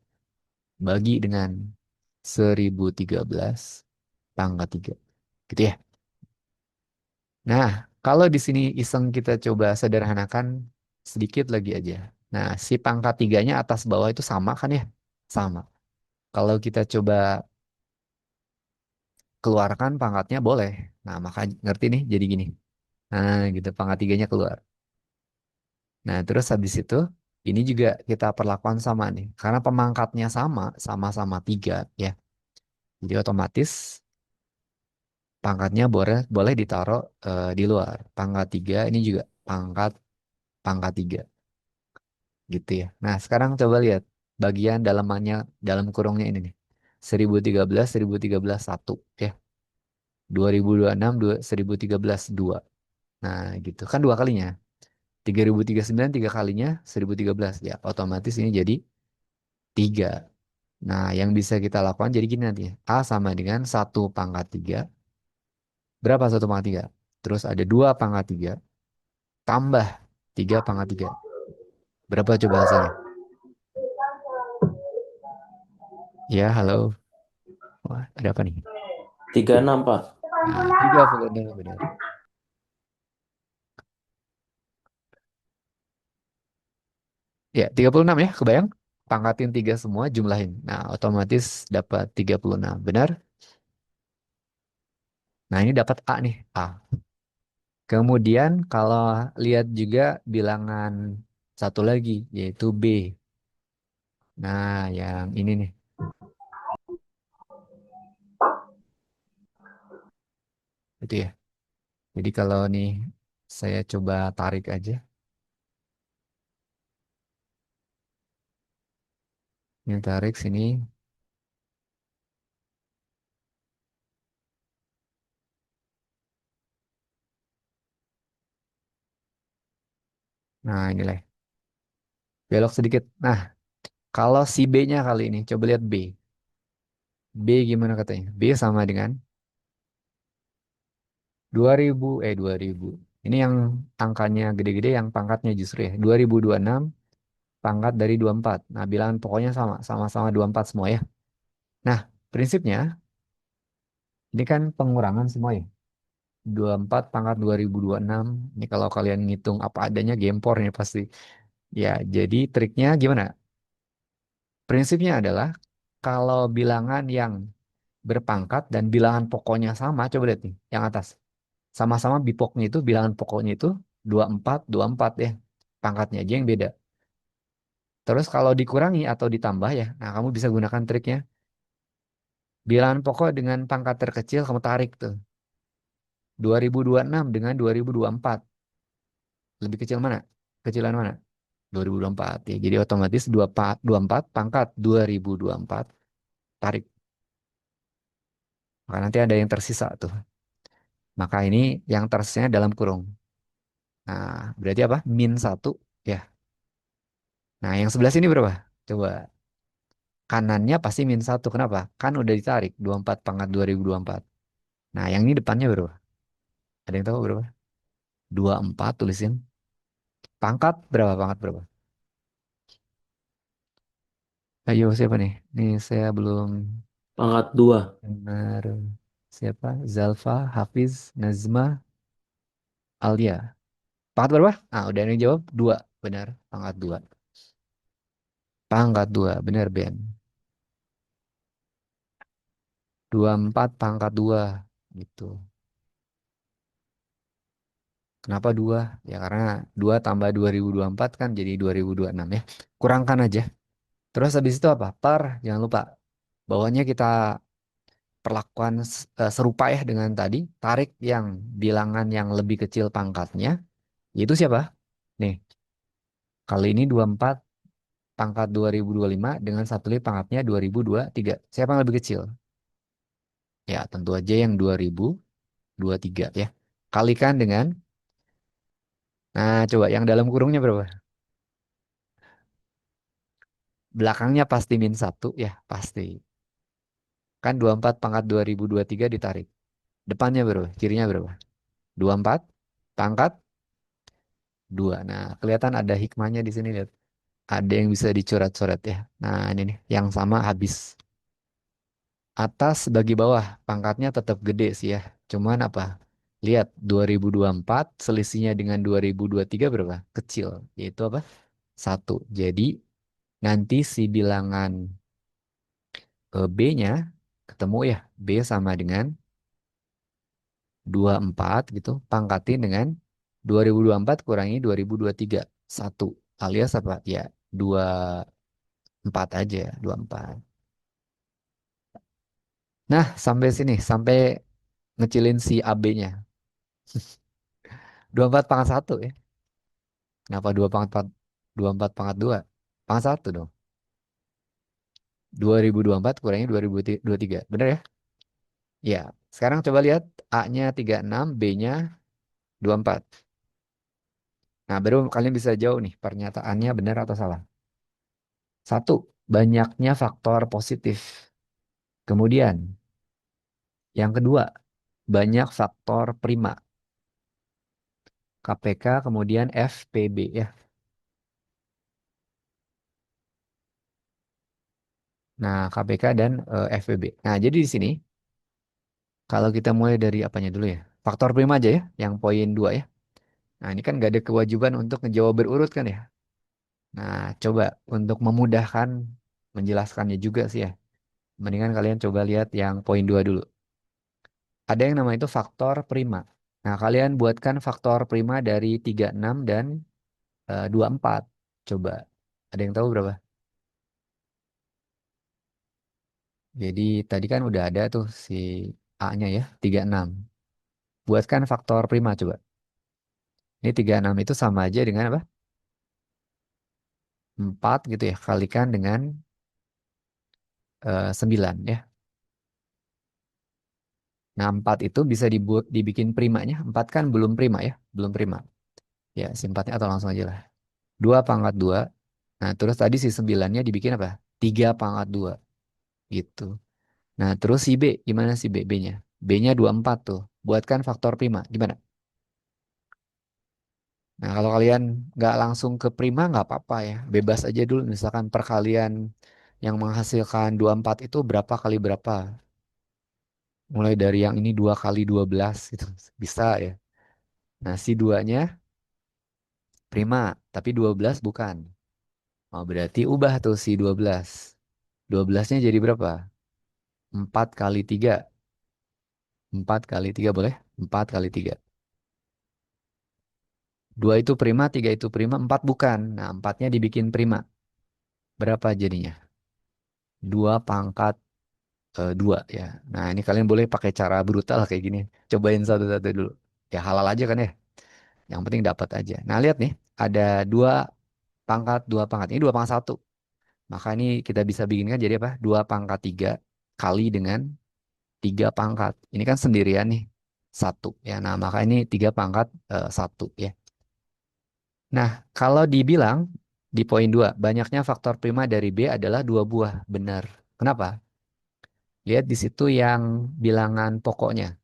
Bagi dengan 1013 pangkat 3. Gitu ya. Nah, kalau di sini iseng kita coba sederhanakan sedikit lagi aja. Nah, si pangkat tiganya atas bawah itu sama kan ya? Sama. Kalau kita coba keluarkan pangkatnya boleh. Nah, maka ngerti nih jadi gini. Nah, gitu pangkat tiganya keluar. Nah, terus habis itu ini juga kita perlakuan sama nih. Karena pemangkatnya sama, sama-sama 3 ya. Jadi otomatis pangkatnya boleh boleh ditaruh di luar. Pangkat 3 ini juga pangkat pangkat 3 gitu ya. Nah, sekarang coba lihat bagian dalamannya dalam kurungnya ini nih. 1013 1013 1 ya. 2026 1013 2. Nah, gitu. Kan dua kalinya. 3039 tiga kalinya 1013 ya. Otomatis ini jadi 3. Nah, yang bisa kita lakukan jadi gini nanti. A sama dengan 1 pangkat 3. Berapa 1 pangkat 3? Terus ada 2 pangkat 3. Tambah 3 pangkat 3. Berapa coba hasilnya? Ya, halo. Wah, ada apa nih? 36 Pak. Nah, 36 benar. Ya, 36 ya, kebayang? Pangkatin 3 semua, jumlahin. Nah, otomatis dapat 36. Benar? Nah, ini dapat A nih, A. Kemudian kalau lihat juga bilangan satu lagi, yaitu B. Nah, yang ini nih. Itu ya. Jadi kalau nih saya coba tarik aja. Ini tarik sini. Nah, inilah. Belok sedikit. Nah, kalau si B-nya kali ini, coba lihat B. B gimana katanya? B sama dengan 2000, 2000. Ini yang angkanya gede-gede, yang pangkatnya justru ya. 2026 pangkat dari 24. Nah, bilangan pokoknya sama. Sama-sama 24 semua ya. Nah, prinsipnya, ini kan pengurangan semua ya. 24 pangkat 2026. Ini kalau kalian ngitung apa adanya gempor nih pasti. Ya, jadi triknya gimana? Prinsipnya adalah kalau bilangan yang berpangkat dan bilangan pokoknya sama, coba lihat nih, yang atas. Sama-sama bipoknya itu, bilangan pokoknya itu 24 24 ya. Pangkatnya aja yang beda. Terus kalau dikurangi atau ditambah ya, nah kamu bisa gunakan triknya. Bilangan pokok dengan pangkat terkecil kamu tarik tuh. 2026 dengan 2024. Lebih kecil mana? Kecilan mana? 2024 ya. Jadi otomatis 24 pangkat 2024 tarik. Maka nanti ada yang tersisa tuh. Maka ini yang tersisanya dalam kurung. Nah, berarti apa? -1 ya. Nah, yang sebelah sini berapa? Coba. Kanannya pasti -1. Kenapa? Kan udah ditarik 24 pangkat 2024. Nah, yang ini depannya berapa? Ada yang tahu berapa? 24 tulisin. Pangkat berapa? Pangkat berapa? Ayo siapa nih? Nih saya belum Pangkat 2. dengar siapa? Zalfa, Hafiz, Nazma, Alia. Pangkat berapa? Ah, udah yang jawab 2. Benar, pangkat 2. Pangkat 2, benar Ben. 24 pangkat 2 gitu. Kenapa 2? Ya karena 2 tambah 2024 kan jadi 2026 ya. Kurangkan aja. Terus habis itu apa? Per, jangan lupa. Bawahnya kita perlakuan serupa ya dengan tadi. Tarik yang bilangan yang lebih kecil pangkatnya. Yaitu siapa? Nih, kali ini 24. pangkat 2025 dengan 1 kali pangkatnya 2023. Siapa yang lebih kecil? Ya, tentu aja yang 2023 ya. Kalikan dengan, nah coba yang dalam kurungnya berapa? Belakangnya pasti min 1 ya, pasti. Kan 24 pangkat 2023 ditarik. Depannya berapa? Kirinya berapa? 24 pangkat 2. Nah, kelihatan ada hikmahnya di sini, lihat. Ada yang bisa dicoret-coret ya. Nah, ini nih, yang sama habis. Atas bagi bawah, pangkatnya tetap gede sih ya. Cuman apa? Lihat, 2024 selisihnya dengan 2023 berapa? Kecil. Yaitu apa? Satu. Jadi, nanti si bilangan B-nya ketemu ya. B sama dengan 24 gitu. Pangkatin dengan 2024 kurangi 2023. Satu. Alias apa? Ya, 24 aja. 24. Nah, sampai sini. Sampai ngecilin si AB-nya. 24 pangkat satu ya. Kenapa 2 pangkat 4? 24 pangkat 2. Pangkat satu dong. 2024 kurangi 2023. Bener ya? Ya. Sekarang coba lihat A-nya 36, B-nya 24. Nah, baru kalian bisa jauh nih pernyataannya benar atau salah. Satu, banyaknya faktor positif. Kemudian, yang kedua, banyak faktor prima. KPK, kemudian FPB ya. Nah, KPK dan FPB. Nah, jadi di sini, kalau kita mulai dari apanya dulu ya? Faktor prima aja ya, yang poin 2 ya. Nah, ini kan nggak ada kewajiban untuk ngejawab berurut kan ya. Nah, coba untuk memudahkan menjelaskannya juga sih ya. Mendingan kalian coba lihat yang poin 2 dulu. Ada yang nama itu faktor prima. Nah, kalian buatkan faktor prima dari 36 dan 24. Coba. Ada yang tahu berapa? Jadi tadi kan udah ada tuh si A-nya ya, 36. Buatkan faktor prima coba. Ini 36 itu sama aja dengan apa? 4 gitu ya, kalikan dengan 9 ya. Nah, 4 itu bisa dibikin primanya. 4 kan belum prima ya, belum prima. Ya, si 4-nya atau langsung aja lah. 2 pangkat 2. Nah, terus tadi si 9-nya dibikin apa? 3 pangkat 2 gitu. Nah, terus si B, gimana si B? B-nya? B-nya 24 tuh. Buatkan faktor prima. Gimana? Nah, kalau kalian nggak langsung ke prima nggak apa-apa ya. Bebas aja dulu. Misalkan perkalian yang menghasilkan 24 itu berapa kali berapa. Mulai dari yang ini 2 kali 12 gitu. Bisa ya. Nah, si duanya prima, tapi 12 bukan. Oh, berarti ubah tuh si 12. 12-nya jadi berapa? 4 kali 3. 4 kali 3 boleh? 4 kali 3. 2 itu prima, 3 itu prima, 4 bukan. Nah, 4-nya dibikin prima. Berapa jadinya? 2 pangkat 2 ya. Nah, ini kalian boleh pakai cara brutal kayak gini. Cobain satu-satu dulu. Ya halal aja kan ya. Yang penting dapat aja. Nah, lihat nih. Ada 2 pangkat, 2 pangkat. Ini 2 pangkat 1. Maka ini kita bisa bikinkan jadi apa? 2 pangkat 3 kali dengan 3 pangkat. Ini kan sendirian nih. Satu ya. Nah, maka ini 3 pangkat 1 ya. Nah, kalau dibilang di poin 2 banyaknya faktor prima dari B adalah 2 buah. Benar. Kenapa? Lihat di situ yang bilangan pokoknya.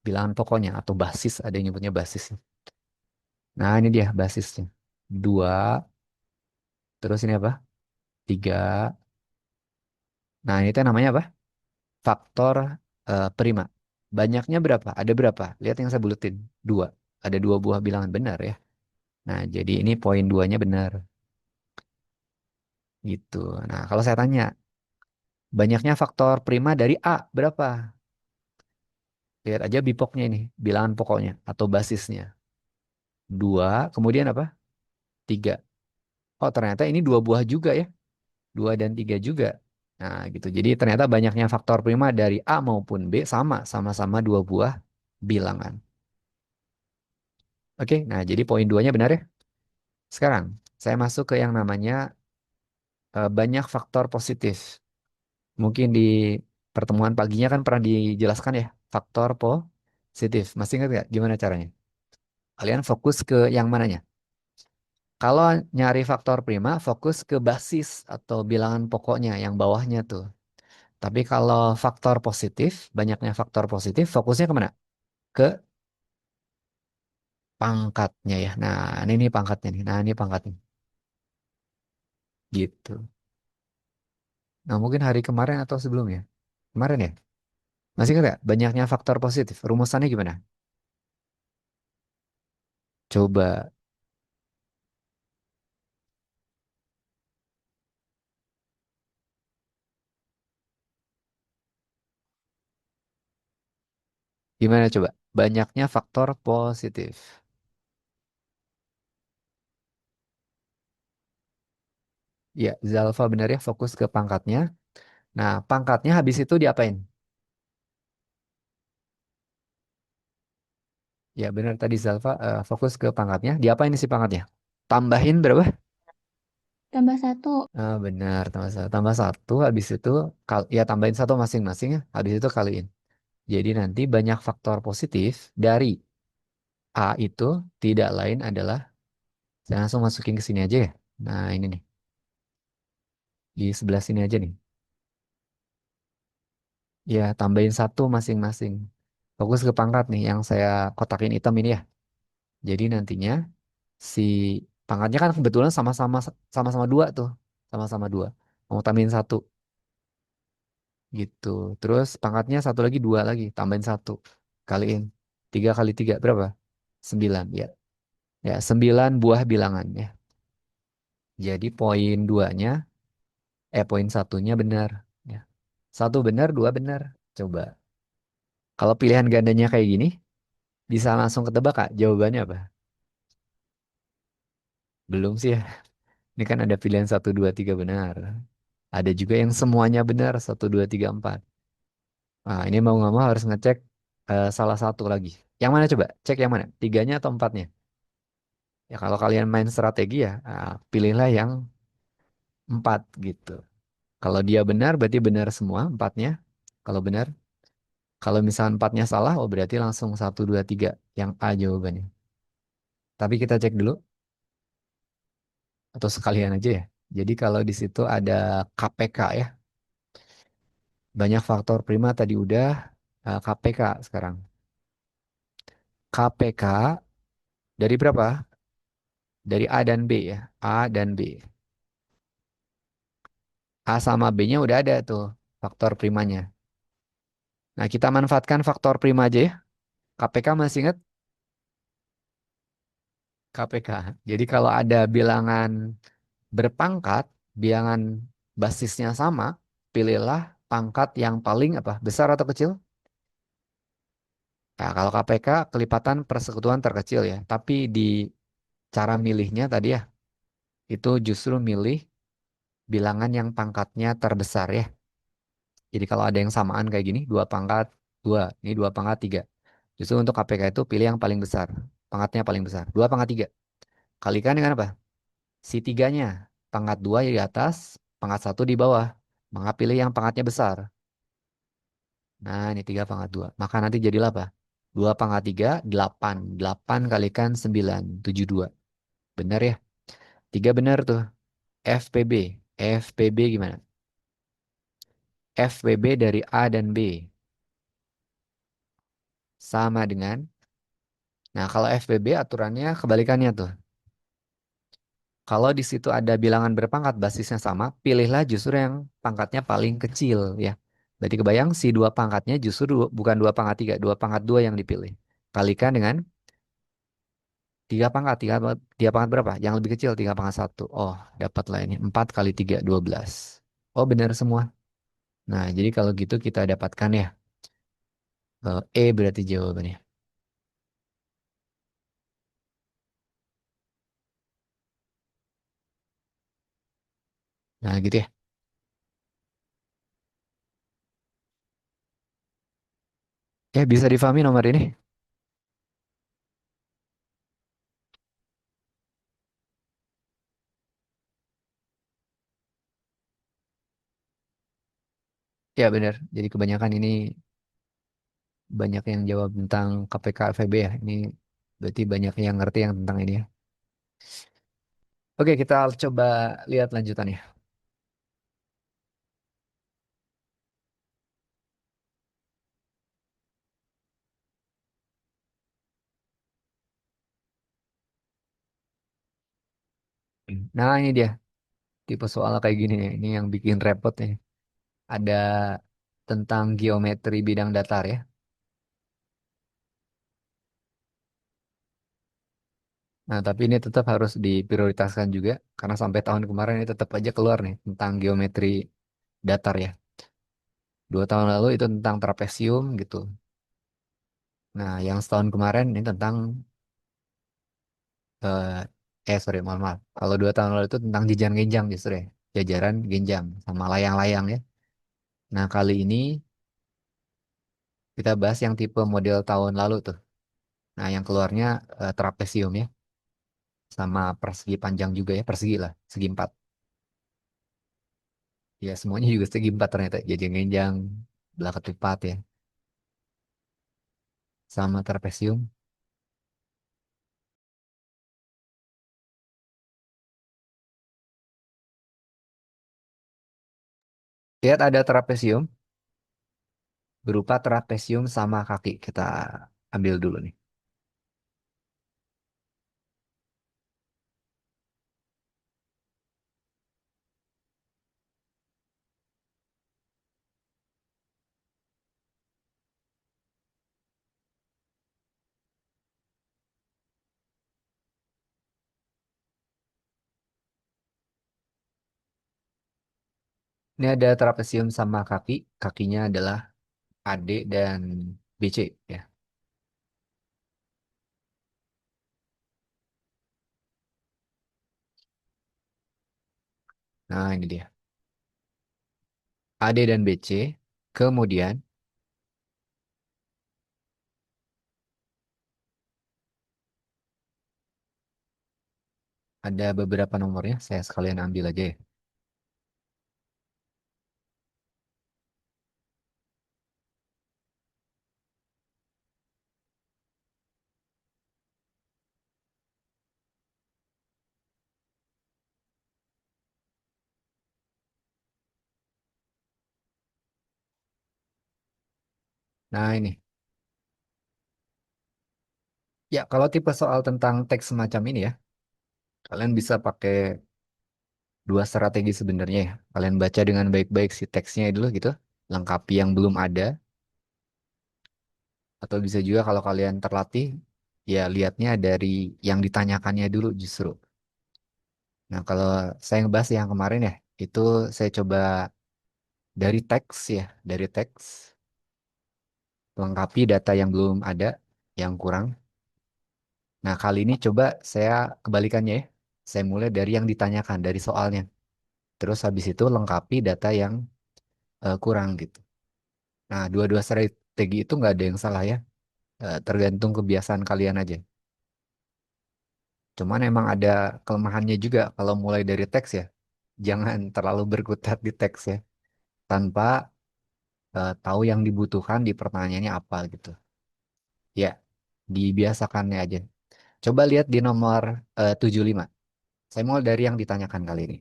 Bilangan pokoknya atau basis, ada yang nyebutnya basis. Nah, ini dia basisnya. 2, terus ini apa? 3. Nah, ini tuh namanya apa? Faktor prima. Banyaknya berapa? Ada berapa? Lihat yang saya buletin. 2. Ada 2 buah bilangan benar ya. Nah, jadi ini poin 2-nya benar. Gitu. Nah, kalau saya tanya, banyaknya faktor prima dari A berapa? Lihat aja bipoknya ini, bilangan pokoknya atau basisnya. 2, kemudian apa? 3. Oh, ternyata ini 2 buah juga ya. 2 dan 3 juga. Nah, gitu. Jadi ternyata banyaknya faktor prima dari A maupun B sama-sama 2 buah bilangan. Oke, nah jadi poin 2-nya benar ya. Sekarang, Saya masuk ke yang namanya banyak faktor positif. Mungkin di pertemuan paginya kan pernah dijelaskan ya, faktor positif. Masih ingat nggak gimana caranya? Kalian fokus ke yang mananya? Kalau nyari faktor prima, fokus ke basis atau bilangan pokoknya yang bawahnya tuh. Tapi kalau faktor positif, banyaknya faktor positif, fokusnya kemana? Ke pangkatnya ya. Nah, ini pangkatnya nih. Nah, ini pangkatnya. Gitu. Nah, mungkin hari kemarin atau sebelumnya. Kemarin ya? Masih ingat nggak? Banyaknya faktor positif. Rumusannya gimana? Coba. Gimana coba? Banyaknya faktor positif. Ya, Zalfa benar ya, fokus ke pangkatnya. Nah, pangkatnya habis itu diapain? Ya, benar tadi Zalfa fokus ke pangkatnya. Diapain sih pangkatnya? Tambahin berapa? Tambah satu. Ah, benar, tambah satu. Habis itu, ya tambahin satu masing-masing ya. Habis itu kaliin. Jadi nanti banyak faktor positif dari A itu tidak lain adalah, saya langsung masukin ke sini aja ya. Nah, ini nih. Di sebelah sini aja nih. Ya, tambahin satu masing-masing. Fokus ke pangkat nih yang saya kotakin hitam ini ya. Jadi nantinya si pangkatnya kan kebetulan sama-sama dua tuh. Sama-sama dua. Mau tambahin satu gitu. Terus pangkatnya satu lagi dua lagi. Tambahin satu. Kaliin. Tiga kali tiga berapa? Sembilan. Ya. Ya, sembilan buah bilangan ya. Jadi poin duanya, poin satunya benar. Ya. Satu benar, dua benar. Coba. Kalau pilihan gandanya kayak gini, bisa langsung ketebak Kak, jawabannya apa? Belum sih ya. Ini kan ada pilihan satu, dua, tiga benar. Ada juga yang semuanya benar, satu, dua, tiga, empat. Nah, ini mau nggak mau harus ngecek salah satu lagi. Yang mana coba? Cek yang mana? Tiganya atau empatnya? Ya kalau kalian main strategi ya, pilihlah yang empat gitu. Kalau dia benar, berarti benar semua empatnya. Kalau benar, kalau misalnya empatnya salah, oh berarti langsung satu, dua, tiga. Yang A jawabannya. Tapi kita cek dulu, atau sekalian aja ya. Jadi kalau di situ ada KPK ya, banyak faktor prima tadi udah, KPK sekarang. KPK dari berapa? Dari A dan B ya. A dan B. A sama B-nya udah ada tuh faktor primanya. Nah, kita manfaatkan faktor prima aja ya. KPK masih ingat? KPK. Jadi kalau ada bilangan berpangkat, bilangan basisnya sama, pilihlah pangkat yang paling apa? Besar atau kecil? Nah, kalau KPK kelipatan persekutuan terkecil ya. Tapi di cara milihnya tadi ya, itu justru milih bilangan yang pangkatnya terbesar ya. Jadi kalau ada yang samaan kayak gini, dua pangkat, dua, ini dua pangkat, tiga. Justru untuk KPK itu pilih yang paling besar, pangkatnya paling besar. Dua pangkat tiga. Kalikan dengan apa? Si tiganya, pangkat dua di atas, pangkat satu di bawah. Maka pilih yang pangkatnya besar. Nah, ini tiga pangkat dua. Maka nanti jadilah apa? Dua pangkat tiga, delapan. Delapan kalikan sembilan, tujuh dua. Benar ya? Tiga benar tuh. FPB. FPB gimana? FPB dari A dan B sama dengan, nah kalau FPB aturannya kebalikannya tuh. Kalau di situ ada bilangan berpangkat basisnya sama, pilihlah justru yang pangkatnya paling kecil ya. Berarti kebayang si dua pangkatnya justru bukan dua pangkat tiga, dua pangkat dua yang dipilih. Kalikan dengan tiga pangkat berapa? Yang lebih kecil tiga pangkat satu. Oh, dapatlah ini 4 kali 3 12. Oh, benar semua. Nah, jadi kalau gitu kita dapatkan ya. E berarti jawabannya. Nah, gitu ya. Ya, bisa difahami nomor ini. Ya benar. Jadi kebanyakan ini banyak yang jawab tentang KPK FEB ya. Ini berarti banyak yang ngerti yang tentang ini ya. Oke, kita coba lihat lanjutannya. Nah, ini dia tipe soal kayak gini nih. Ini yang bikin repot nih. Ada tentang geometri bidang datar ya. Nah, tapi ini tetap harus diprioritaskan juga karena sampai tahun kemarin ini tetap aja keluar nih tentang geometri datar ya. 2 tahun lalu itu tentang trapesium gitu. Nah, yang setahun kemarin ini tentang eh sorry, mohon maaf. Kalau 2 tahun lalu itu tentang jenjang genjang justru ya, jajaran genjang sama layang-layang ya. Nah, kali ini kita bahas yang tipe model tahun lalu tuh. Nah, yang keluarnya trapesium ya, sama persegi panjang juga ya, persegi lah, segi empat. Ya, semuanya juga segi empat ternyata, jenjang genjang, belah ketupat ya, sama trapesium. Lihat ada trapesium, berupa trapesium sama kaki. Kita ambil dulu nih. Ini ada trapesium sama kaki, kakinya adalah AD dan BC ya. Nah, ini dia. AD dan BC. Kemudian ada beberapa nomornya, saya sekalian ambil aja ya. Nah, ini. Ya, kalau tipe soal tentang teks semacam ini ya, kalian bisa pakai dua strategi sebenarnya ya. Kalian baca dengan baik-baik si teksnya dulu gitu, lengkapi yang belum ada, atau bisa juga kalau kalian terlatih, ya lihatnya dari yang ditanyakannya dulu justru. Nah, kalau saya ngebahas yang kemarin ya, itu saya coba dari teks ya, dari teks, lengkapi data yang belum ada, yang kurang. Nah, kali ini coba saya kebalikannya ya. Saya mulai dari yang ditanyakan, dari soalnya. Terus habis itu lengkapi data yang kurang gitu. Nah, dua-dua strategi itu nggak ada yang salah ya. Tergantung kebiasaan kalian aja. Cuman emang ada kelemahannya juga kalau mulai dari teks ya. Jangan terlalu berkutat di teks ya. Tanpa tahu yang dibutuhkan di pertanyaannya apa gitu. Ya, dibiasakannya aja. Coba lihat di nomor 75. Saya mulai dari yang ditanyakan kali ini.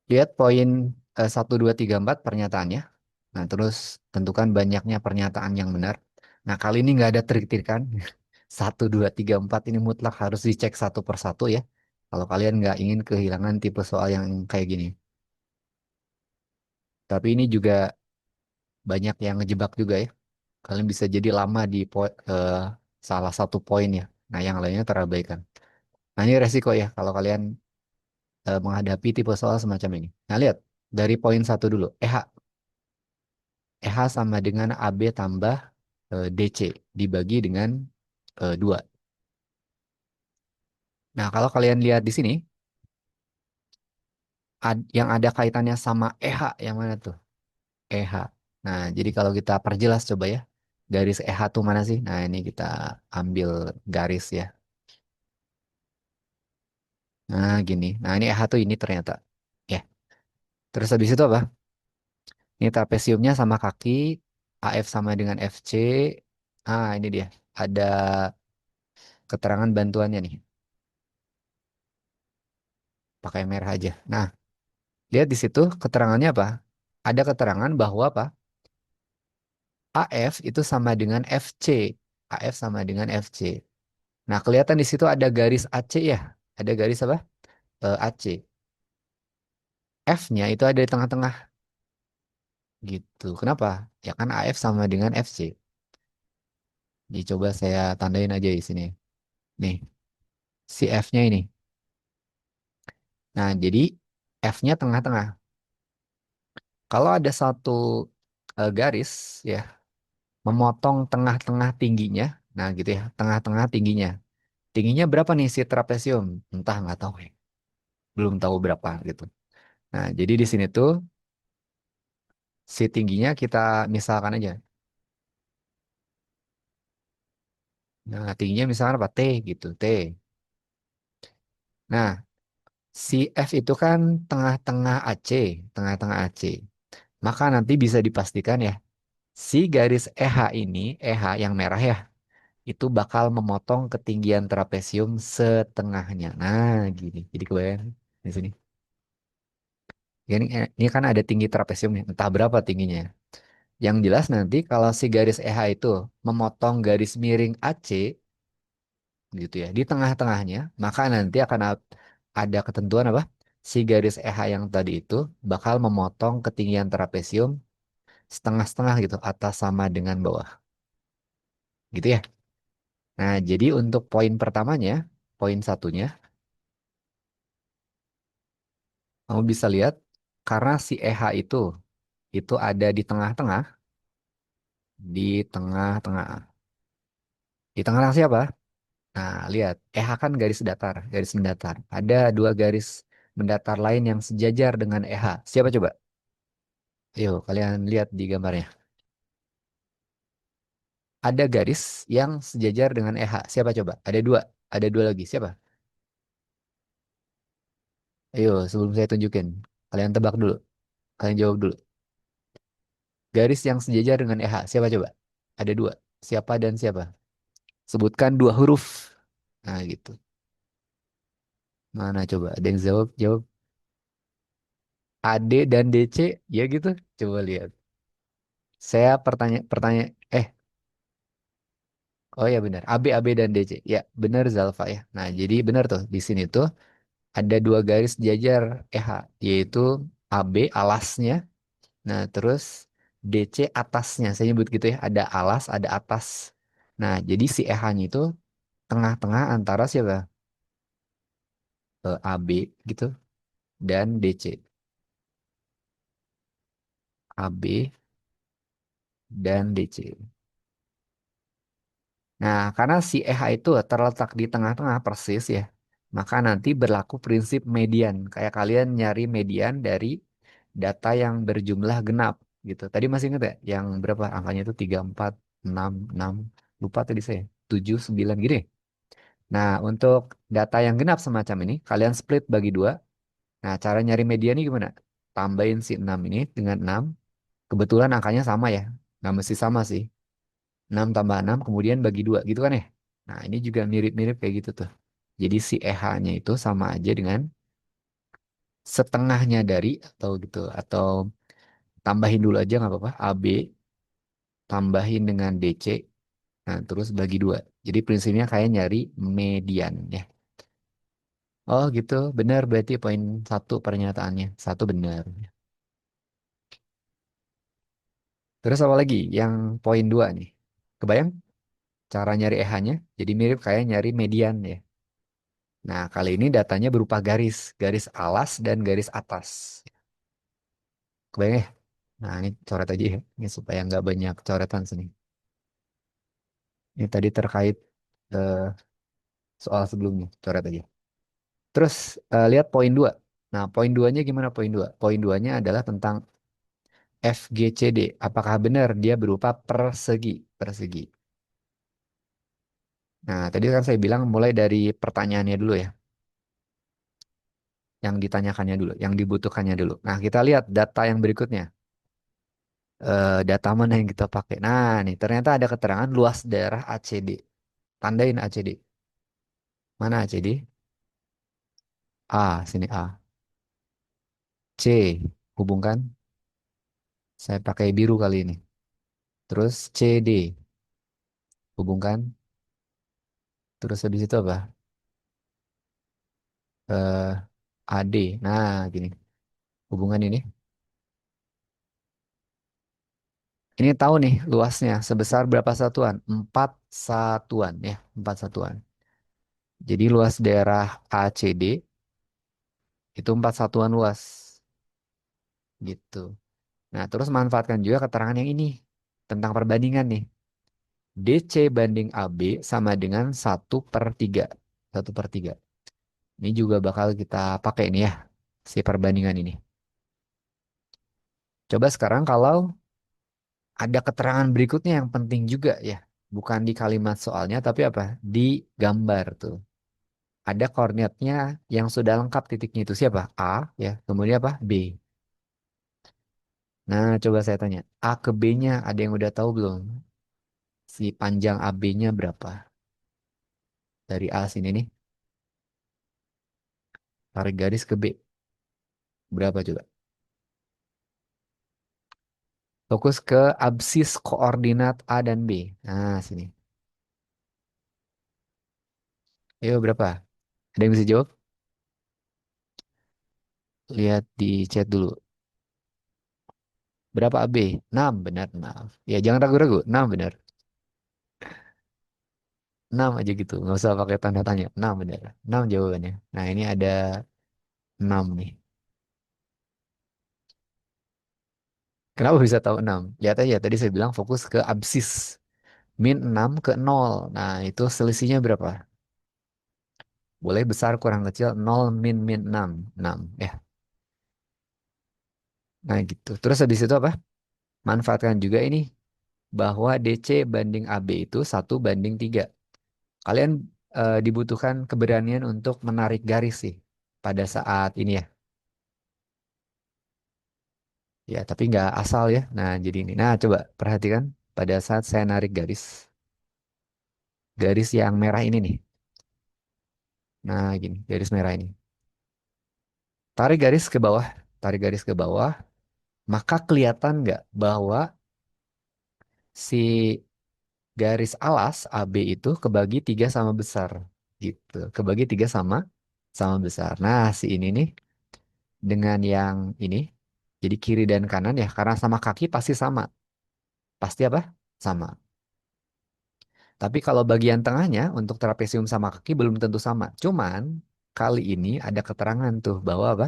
Lihat poin 1, 2, 3, 4 pernyataannya. Nah, terus tentukan banyaknya pernyataan yang benar. Nah, kali ini nggak ada trik-trikan. 1, 2, 3, 4 ini mutlak harus dicek satu per satu ya. Kalau kalian nggak ingin kehilangan tipe soal yang kayak gini. Tapi ini juga banyak yang ngejebak juga ya. Kalian bisa jadi lama di salah satu poin ya. Nah, yang lainnya terabaikan. Nah, ini resiko ya kalau kalian menghadapi tipe soal semacam ini. Nah, lihat dari poin satu dulu. EH sama dengan AB tambah DC dibagi dengan 2. Nah, kalau kalian lihat di sini, yang ada kaitannya sama EH yang mana tuh? EH. Nah, jadi kalau kita perjelas coba ya, garis EH tuh mana sih? Nah, ini kita ambil garis ya. Nah, gini. Nah, ini EH tuh ini ternyata. Ya. Terus habis itu apa? Ini trapesiumnya sama kaki, AF sama dengan FC. Ah, ini dia. Ada keterangan bantuannya nih. Pakai merah aja. Nah, lihat di situ keterangannya apa? Ada keterangan bahwa apa? AF itu sama dengan FC. AF sama dengan FC. Nah, kelihatan di situ ada garis AC ya. Ada garis apa? AC. F-nya itu ada di tengah-tengah gitu. Kenapa? Ya kan AF sama dengan FC. Jadi coba saya tandain aja di sini. Nih, si F-nya ini. Nah, jadi F-nya tengah-tengah. Kalau ada satu garis ya memotong tengah-tengah tingginya, nah gitu ya, tengah-tengah tingginya. Tingginya berapa nih si trapesium? Entah nggak tahu ya. Belum tahu berapa gitu. Nah, jadi di sini tuh si tingginya kita misalkan aja. Nah, tingginya misalkan apa? T gitu, T. Nah, si F itu kan tengah-tengah AC, tengah-tengah AC. Maka nanti bisa dipastikan ya, si garis EH ini, EH yang merah ya, itu bakal memotong ketinggian trapesium setengahnya. Nah, gini. Jadi kebayang di sini. Ini kan ada tinggi trapesium nih, entah berapa tingginya. Yang jelas nanti kalau si garis EH itu memotong garis miring AC gitu ya di tengah-tengahnya, maka nanti akan ada ketentuan apa? Si garis EH yang tadi itu bakal memotong ketinggian trapesium setengah-setengah gitu, atas sama dengan bawah. Gitu ya. Nah, jadi untuk poin pertamanya, poin satunya, kamu bisa lihat karena si EH itu ada di tengah-tengah, di tengah-tengah. Di tengah-tengah siapa? Nah, lihat, EH kan garis datar, garis mendatar. Ada dua garis mendatar lain yang sejajar dengan EH. Siapa coba? Ayo, kalian lihat di gambarnya. Ada garis yang sejajar dengan EH. Siapa coba? Ada dua. Ada dua lagi. Siapa? Ayo, sebelum saya tunjukin. Kalian tebak dulu. Kalian jawab dulu. Garis yang sejajar dengan EH. Siapa coba? Ada dua. Siapa dan siapa? Sebutkan dua huruf. Nah, gitu. Mana coba? Ada yang jawab? Jawab. AD dan DC. Ya gitu. Coba lihat. Saya pertanyaan. Oh ya benar. AB dan DC. Ya, benar Zalfa ya. Nah, jadi benar tuh. Di sini tuh ada dua garis jajar EH, yaitu AB alasnya. Nah, terus DC atasnya. Saya nyebut gitu ya. Ada alas, ada atas. Nah, jadi si EH-nya itu tengah-tengah antara siapa? AB gitu dan DC. AB dan DC. Nah, karena si EH itu terletak di tengah-tengah persis ya, maka nanti berlaku prinsip median. Kayak kalian nyari median dari data yang berjumlah genap gitu. Tadi masih ingat ya? Yang berapa angkanya itu 3, 4, 6, 6. Lupa tadi saya. 7, 9 gini. Nah, untuk data yang genap semacam ini, kalian split bagi dua. Nah, cara nyari median ini gimana? Tambahin si 6 ini dengan 6. Kebetulan angkanya sama ya. Nggak mesti sama sih. 6 tambah 6 kemudian bagi 2 gitu kan ya. Nah, ini juga mirip-mirip kayak gitu tuh. Jadi si EH-nya itu sama aja dengan setengahnya dari atau gitu. Atau tambahin dulu aja nggak apa-apa. AB tambahin dengan DC. Nah, terus bagi 2. Jadi prinsipnya kayak nyari median ya. Oh gitu, benar berarti poin satu pernyataannya. Satu benar. Terus apa lagi? Yang poin 2 nih. Kebayang cara nyari EH-nya? Jadi mirip kayak nyari median ya. Nah, kali ini datanya berupa garis, garis alas dan garis atas. Kebayang ya? Nah, ini coret aja ya, ini supaya nggak banyak coretan sini. Ini tadi terkait eh, soal sebelumnya, coret aja. Terus lihat poin 2. Nah, poin 2-nya gimana poin 2? Poin 2-nya adalah tentang FGCD. Apakah benar dia berupa persegi? Persegi. Nah, tadi kan saya bilang mulai dari pertanyaannya dulu ya. yang ditanyakannya dulu, yang dibutuhkannya dulu. Nah, kita lihat data yang berikutnya. Data mana yang kita pakai? Nah, nih ternyata ada keterangan luas daerah ACD. Tandain ACD. Mana ACD? A, sini A. C, hubungkan. Saya pakai biru kali ini. Terus CD, hubungkan. Terus habis itu apa? Eh, AD. Nah, gini. Hubungan ini. Ini tahu nih luasnya sebesar berapa satuan? 4 satuan ya, 4 satuan. Jadi luas daerah ACD itu 4 satuan luas gitu. Nah, terus manfaatkan juga keterangan yang ini tentang perbandingan nih. DC banding AB sama dengan 1/3. 1/3. Ini juga bakal kita pakai nih ya, si perbandingan ini. Coba sekarang kalau ada keterangan berikutnya yang penting juga ya. Bukan di kalimat soalnya, tapi apa? Di gambar tuh. Ada koordinatnya yang sudah lengkap titiknya itu siapa? A ya, kemudian apa? B. Nah, coba saya tanya, A ke B-nya ada yang udah tahu belum? Si panjang AB-nya berapa? Dari A sini nih, tarik garis ke B. Berapa coba? Fokus ke absis koordinat A dan B. Nah, sini. Ayo berapa? Ada yang bisa jawab? Lihat di chat dulu. Berapa AB? 6 benar 6. Ya, jangan ragu-ragu. 6 benar. 6 aja gitu. Nggak usah pakai tanda tanya. 6 benar. 6 jawabannya. Nah, ini ada 6 nih. Kenapa bisa tahu 6? Lihat aja, tadi saya bilang fokus ke absis. Min 6 ke 0. Nah, itu selisihnya berapa? Boleh besar kurang kecil 0 min min 6. 6 ya. Nah, gitu. Terus habis itu apa? Manfaatkan juga ini bahwa DC banding AB itu 1/3. Kalian dibutuhkan keberanian untuk menarik garis sih pada saat ini ya. Ya, tapi nggak asal ya. Nah, jadi ini. Nah, coba perhatikan pada saat saya narik garis. Garis yang merah ini nih. Nah, gini, garis merah ini. Tarik garis ke bawah. Tarik garis ke bawah. Maka kelihatan nggak bahwa si garis alas AB itu kebagi 3 sama besar. Gitu. Kebagi 3 sama sama besar. Nah, si ini nih dengan yang ini. Jadi kiri dan kanan ya. Karena sama kaki pasti sama. Pasti apa? Sama. Tapi kalau bagian tengahnya untuk trapesium sama kaki belum tentu sama. Cuman kali ini ada keterangan tuh bahwa apa?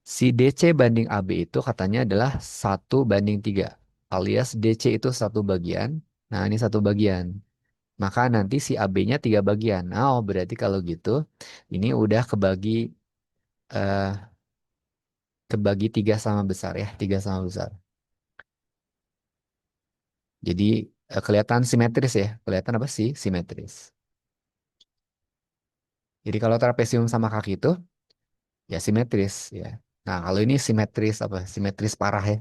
Si DC banding AB itu katanya adalah 1/3. Alias DC itu satu bagian. Nah ini satu bagian. Maka nanti si AB-nya 3 bagian. Nah, oh, berarti kalau gitu ini udah eh, kebagi 3 sama besar ya. 3 sama besar. Jadi kelihatan simetris ya. Kelihatan apa sih? Simetris. Jadi kalau trapesium sama kaki itu ya simetris ya. Nah, kalau ini simetris apa? Simetris parah ya.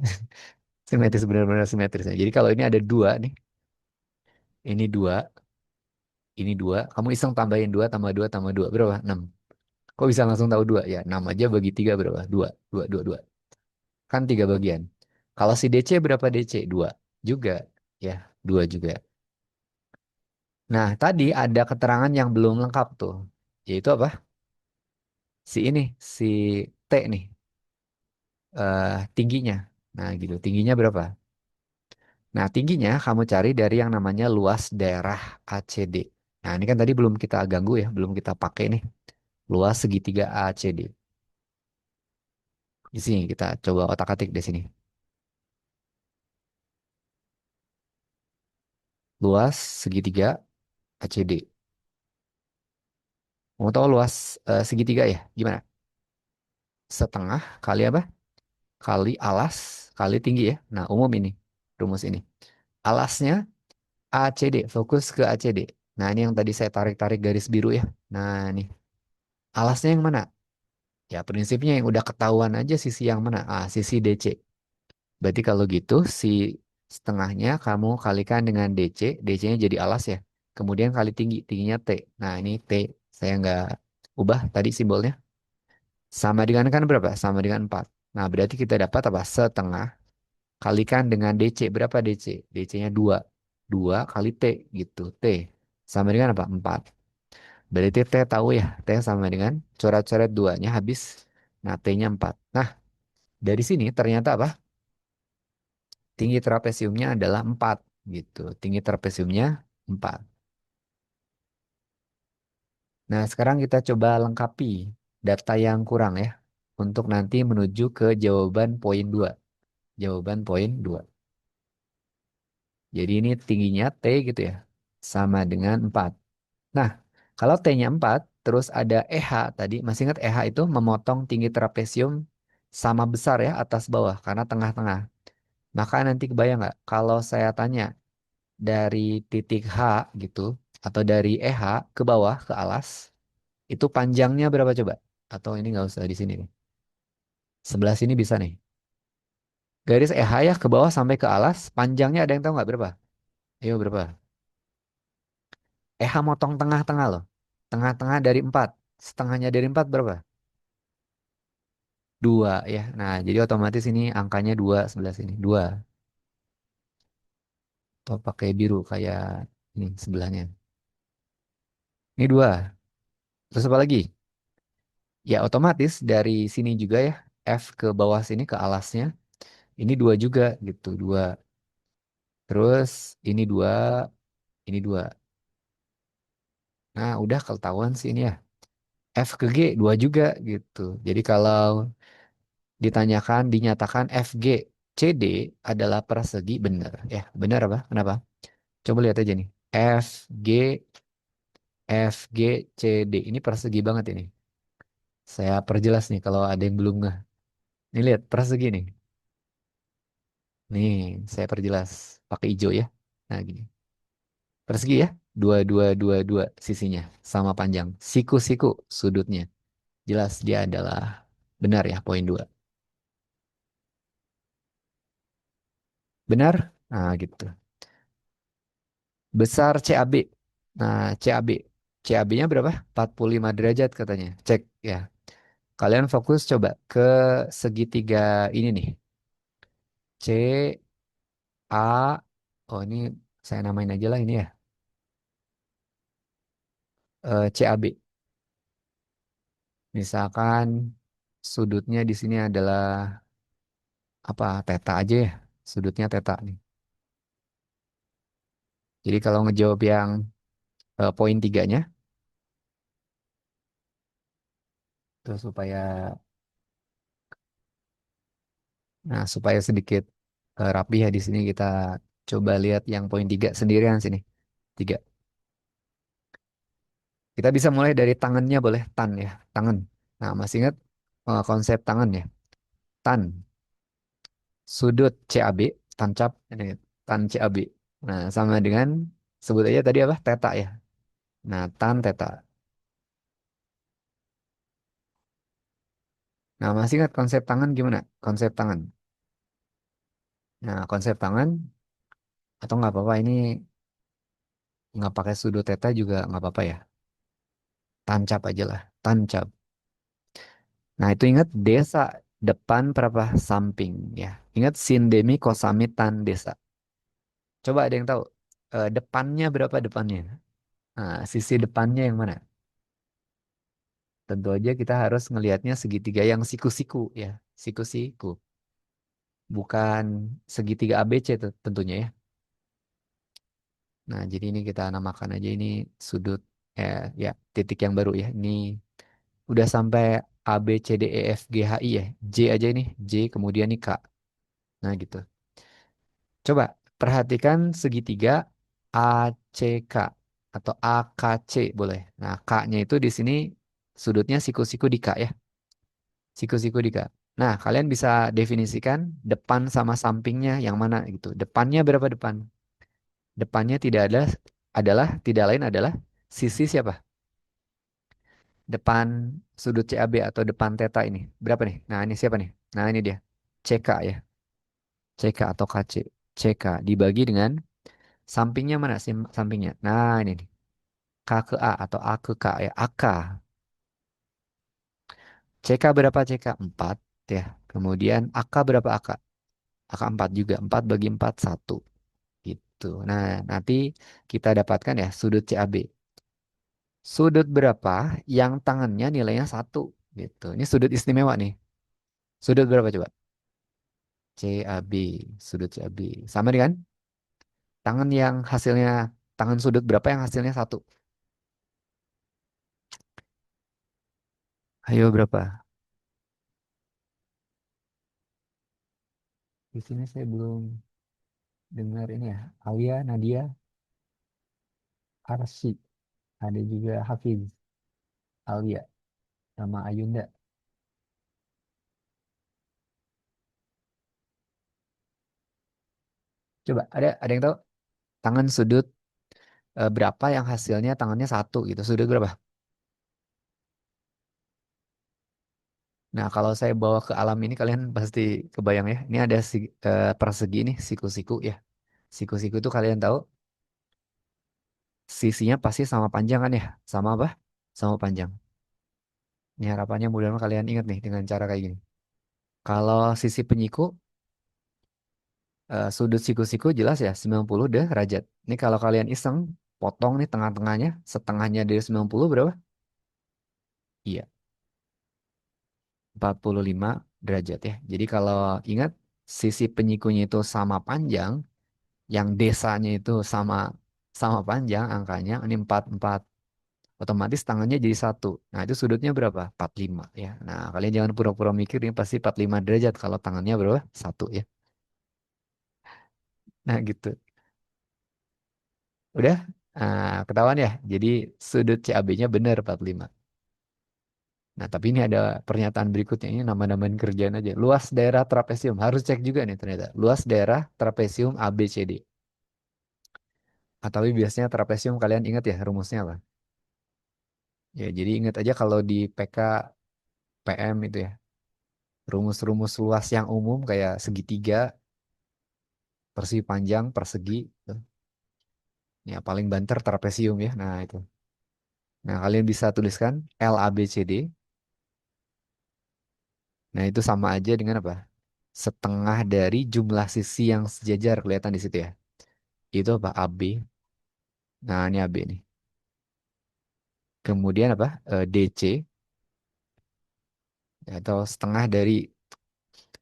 Simetris benar-benar simetris ya. Jadi kalau ini ada dua nih, ini dua, ini dua. Kamu iseng tambahin dua tambah dua tambah dua berapa? 6. Kok bisa langsung tahu dua? Ya, 6 aja bagi 3 berapa? Dua, dua, dua, dua. Kan 3 bagian. Kalau si DC berapa DC? Dua juga. Ya, dua juga. Nah, tadi ada keterangan yang belum lengkap tuh. Yaitu apa? Si ini, si T nih, tingginya. Nah, gitu. Tingginya berapa? Nah, tingginya kamu cari dari yang namanya luas daerah ACD. Nah, ini kan tadi belum kita ganggu ya, belum kita pakai nih. Luas segitiga ACD. Di sini kita coba otak-atik di sini. Luas segitiga ACD. Mau tahu luas segitiga ya? Gimana? Setengah kali apa? Kali alas kali tinggi ya. Nah, umum ini. Rumus ini. Alasnya ACD, fokus ke ACD. Nah, ini yang tadi saya tarik-tarik garis biru ya. Nah, ini. Alasnya yang mana? Ya, prinsipnya yang udah ketahuan aja sisi yang mana. Sisi DC. Berarti kalau gitu, si setengahnya kamu kalikan dengan DC. DC-nya jadi alas ya. Kemudian kali tinggi. Tingginya T. Nah, ini T. Saya nggak ubah tadi simbolnya. Sama dengan kan berapa? Sama dengan 4. Nah, berarti kita dapat apa? Setengah. Kalikan dengan DC. Berapa DC? DC-nya 2. 2 kali T gitu. T. Sama dengan apa? 4. Berarti T tahu ya. T sama dengan coret-coret 2-nya habis. Nah, T-nya 4. Nah, dari sini ternyata apa? Tinggi trapesiumnya adalah 4 gitu. Tinggi trapesiumnya 4. Nah, sekarang kita coba lengkapi data yang kurang ya. Untuk nanti menuju ke jawaban poin 2. Jawaban poin 2. Jadi ini tingginya T gitu ya. Sama dengan 4. Nah, kalau T-nya 4, terus ada EH tadi. Masih ingat EH itu memotong tinggi trapesium sama besar ya atas bawah. Karena tengah-tengah. Maka nanti kebayang nggak? Kalau saya tanya dari titik H gitu. Atau dari EH ke bawah, ke alas. Itu panjangnya berapa coba? Atau ini nggak usah di sini nih. Sebelah sini bisa nih. Garis EH ya ke bawah sampai ke alas. Panjangnya ada yang tahu nggak berapa? Ayo berapa? EH motong tengah-tengah loh. Tengah-tengah dari 4. Setengahnya dari 4 berapa? 2 ya. Nah, jadi otomatis ini angkanya 2 sebelah sini. 2. Atau pakai biru kayak ini sebelahnya. Ini 2. Terus apa lagi? Ya otomatis dari sini juga ya. F ke bawah sini ke alasnya. Ini 2 juga gitu. 2. Terus ini 2. Ini 2. Nah, udah ketahuan sih ini ya. F ke G 2 juga gitu. Jadi kalau ditanyakan, dinyatakan FG CD adalah persegi benar. Ya, benar apa? Kenapa? Coba lihat aja nih. FG FG CD ini persegi banget ini. Saya perjelas nih kalau ada yang belum nggak. Nih lihat persegi nih. Nih, saya perjelas pakai hijau ya. Nah, gini. Persegi ya. Dua dua dua dua sisinya sama panjang. Siku-siku sudutnya. Jelas dia adalah benar ya poin 2. Benar? Nah, gitu. Besar CAB. Nah, CAB. CAB-nya berapa? 45 derajat katanya. Cek ya. Kalian fokus coba ke segitiga ini nih. C, A. Oh, ini saya namain aja lah ini ya. CAB. Misalkan sudutnya di sini adalah apa? Teta aja ya. Sudutnya teta nih. Jadi kalau ngejawab yang poin tiganya, terus supaya sedikit rapi ya di sini kita coba lihat yang poin 3 sendirian sini. 3. Kita bisa mulai dari tangannya boleh tan ya, tangan. Nah, masih ingat konsep tangan ya? Tan, sudut CAB, tancap ini tan CAB. Nah, sama dengan sebut aja tadi apa? Teta ya. Nah, tan teta. Nah, masih ingat konsep tangan gimana? Konsep tangan. Nah, konsep tangan atau nggak apa-apa ini nggak pakai sudut teta juga nggak apa-apa ya. Tancap aja lah, tancap. Nah, itu ingat desa depan berapa samping ya. Ingat sindemi kosami tan desa. Coba ada yang tahu depannya berapa depannya? Nah, sisi depannya yang mana? Tentu aja kita harus ngelihatnya segitiga yang siku-siku ya, siku-siku. Bukan segitiga ABC tentunya ya. Nah, jadi ini kita namakan aja ini sudut ya titik yang baru ya. Ini udah sampai A B C D E F G H I ya. J aja ini, J kemudian ini K. Nah, gitu. Coba perhatikan segitiga ACK atau AKC boleh. Nah, K-nya itu di sini sudutnya siku-siku di K ya. Siku-siku di K. Nah, kalian bisa definisikan depan sama sampingnya yang mana gitu. Depannya berapa depan? Depannya tidak ada adalah tidak lain adalah sisi siapa? Depan sudut CAB atau depan theta ini. Berapa nih? Nah, ini siapa nih? Nah, ini dia. CK ya. CK atau KC. CK dibagi dengan sampingnya mana sih sampingnya? Nah, ini nih. K ke A atau A ke K ya. AK. CK berapa CK? 4 ya. Kemudian AK berapa AK? AK 4 juga. 4 bagi 4 1. Gitu. Nah, nanti kita dapatkan ya sudut CAB. Sudut berapa yang tangannya nilainya 1 gitu. Ini sudut istimewa nih. Sudut berapa coba? CAB. Sudut CAB. Sama dengan tangan yang hasilnya tangan sudut berapa yang hasilnya 1? Ayo berapa? Di sini saya belum dengar ini ya. Alia, Nadia, Arsy. Ada juga Hafiz, Alia, sama Ayunda. Coba ada yang tahu tangan sudut berapa yang hasilnya tangannya 1 gitu. Sudut berapa? Nah, kalau saya bawa ke alam ini kalian pasti kebayang ya. Ini ada persegi nih, siku-siku ya. Siku-siku itu kalian tahu sisinya pasti sama panjang kan ya? Sama apa? Sama panjang. Ini harapannya mudah-mudahan kalian ingat nih dengan cara kayak gini. Kalau sisi penyiku, sudut siku-siku jelas ya 90 derajat. Ini kalau kalian iseng, potong nih tengah-tengahnya, setengahnya dari 90 berapa? Iya, 45 derajat ya. Jadi kalau ingat sisi penyikunya itu sama panjang, yang desanya itu sama sama panjang angkanya, ini 44. Otomatis tangannya jadi 1. Nah, itu sudutnya berapa? 45 ya. Nah, kalian jangan pura-pura mikir ini pasti 45 derajat kalau tangannya berapa? 1 ya. Nah, gitu. Udah? Ketahuan ya. Jadi sudut CAB-nya benar 45. Nah, tapi ini ada pernyataan berikutnya. Ini nama-namain kerjaan aja. Luas daerah trapesium. Harus cek juga nih ternyata. Luas daerah trapesium ABCD. Tapi biasanya trapesium kalian ingat ya rumusnya apa? Ya, jadi ingat aja kalau di PK PM itu ya. Rumus-rumus luas yang umum kayak segitiga, persegi panjang, persegi. Gitu. Ya, paling banter trapesium ya. Nah, itu. Nah, kalian bisa tuliskan LABCD. Nah, itu sama aja dengan apa? Setengah dari jumlah sisi yang sejajar kelihatan di situ ya. Itu apa? AB. Nah, ini AB nih. Kemudian apa? DC atau setengah dari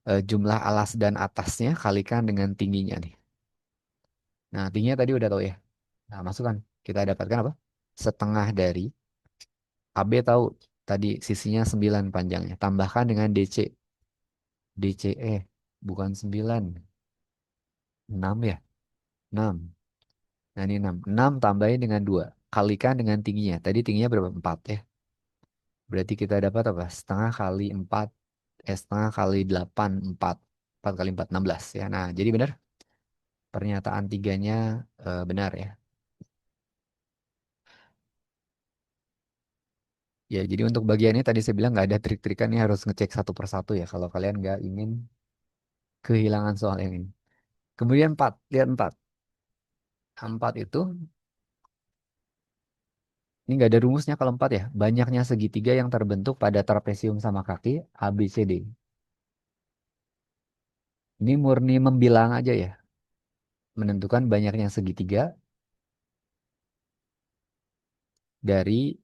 jumlah alas dan atasnya kalikan dengan tingginya nih. Nah, tingginya tadi udah tahu ya. Nah, masukkan. Kita dapatkan apa? Setengah dari AB tahu tadi sisinya 9 panjangnya. Tambahkan dengan DC. DCE bukan 9, 6 ya. 6. Nah, ini 6. 6 tambahin dengan 2. Kalikan dengan tingginya. Tadi tingginya berapa? 4 ya. Berarti kita dapat apa? Setengah kali 4, setengah kali 8, 4. 4 kali 4, 16 ya. Nah, jadi benar. Pernyataan tiganya benar ya. Ya, jadi untuk bagian ini tadi saya bilang nggak ada trik-trikan nih harus ngecek satu persatu ya. Kalau kalian nggak ingin kehilangan soal yang ini. Kemudian 4, lihat 4. 4 itu, ini nggak ada rumusnya kalau 4 ya. Banyaknya segitiga yang terbentuk pada trapesium sama kaki ABCD. Ini murni membilang aja ya. Menentukan banyaknya segitiga dari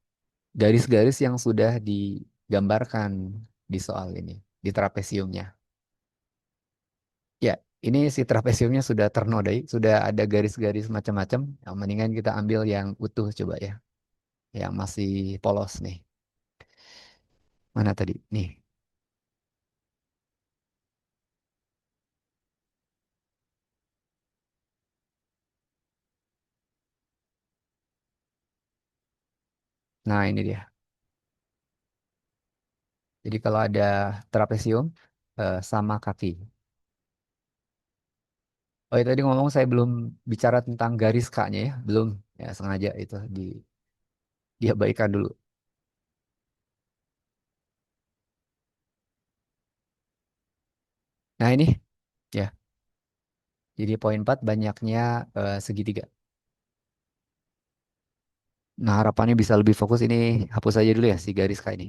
garis-garis yang sudah digambarkan di soal ini, di trapesiumnya. Ya, ini si trapesiumnya sudah ternodai, sudah ada garis-garis macam-macam. Yang mendingan kita ambil yang utuh coba ya, yang masih polos nih. Mana tadi? Nih. Nah, ini dia. Jadi kalau ada trapesium sama kaki. Oh, ya, tadi ngomong saya belum bicara tentang garis K-nya ya, belum. Ya, sengaja itu diabaikan dulu. Nah ini ya, jadi poin 4 banyaknya segitiga. Nah harapannya bisa lebih fokus ini, hapus aja dulu ya si garis kayak ini.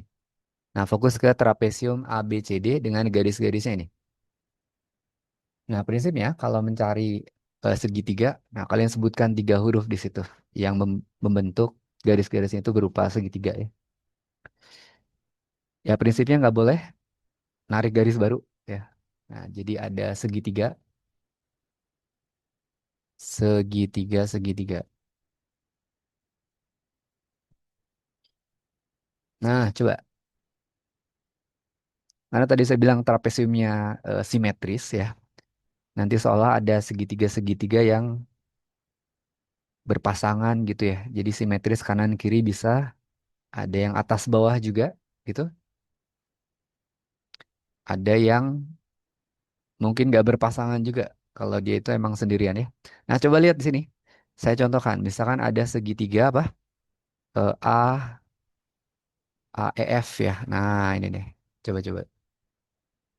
Nah fokus ke trapesium ABCD dengan garis-garisnya ini. Nah prinsipnya kalau mencari segitiga, nah kalian sebutkan 3 huruf di situ yang membentuk garis-garisnya itu berupa segitiga ya. Ya prinsipnya nggak boleh narik garis baru ya. Nah jadi ada segitiga, segitiga, segitiga. Nah coba, karena tadi saya bilang trapesiumnya simetris ya. Nanti seolah ada segitiga-segitiga yang berpasangan gitu ya. Jadi simetris kanan kiri bisa, ada yang atas bawah juga gitu. Ada yang mungkin nggak berpasangan juga kalau dia itu emang sendirian ya. Nah coba lihat di sini. Saya contohkan, misalkan ada segitiga apa? A, AEF ya. Nah ini nih. Coba-coba.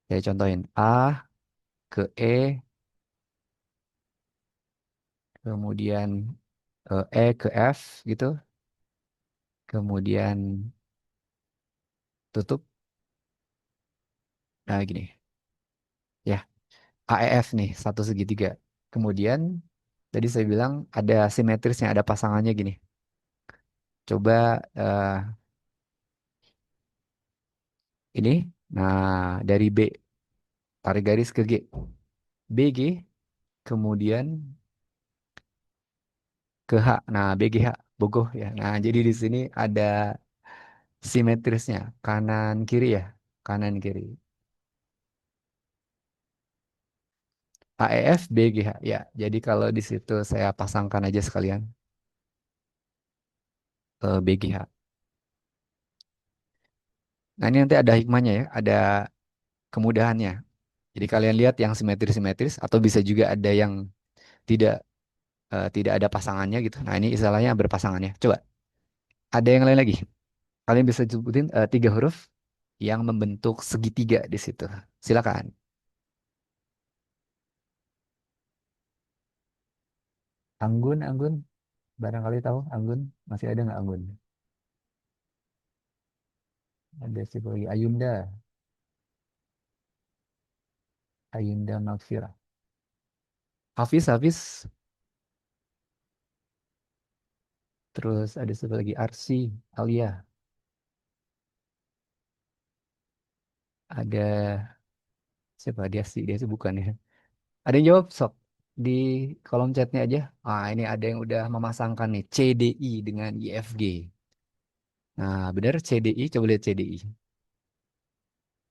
Saya contohin A ke E, kemudian E ke F gitu. Kemudian tutup. Nah gini. Ya, AEF nih, satu segitiga. Kemudian tadi saya bilang ada simetrisnya, ada pasangannya gini. Coba ini, nah dari B, tarik garis ke G. BG, kemudian ke H. Nah, BGH, bogoh ya. Nah, jadi di sini ada simetrisnya, kanan kiri ya, kanan kiri. AEF, BGH ya. Jadi kalau di situ saya pasangkan aja sekalian BGH. Nah, ini nanti ada hikmahnya ya, ada kemudahannya. Jadi kalian lihat yang simetris-simetris atau bisa juga ada yang tidak tidak ada pasangannya gitu. Nah, ini istilahnya berpasangannya. Coba, ada yang lain lagi. Kalian bisa sebutin 3 huruf yang membentuk segitiga di situ. Silakan. Anggun, Anggun. Barangkali tahu Anggun. Masih ada nggak Anggun? Ada siapa lagi? Ayunda. Ayunda Malfira. Hafiz, Hafiz. Terus ada siapa lagi? Arsi, Alia. Ada siapa? Dia sih bukan ya. Ada yang jawab sok di kolom chatnya aja. Ah ini ada yang udah memasangkan nih CDI dengan IFG. Nah benar CDI, coba lihat CDI.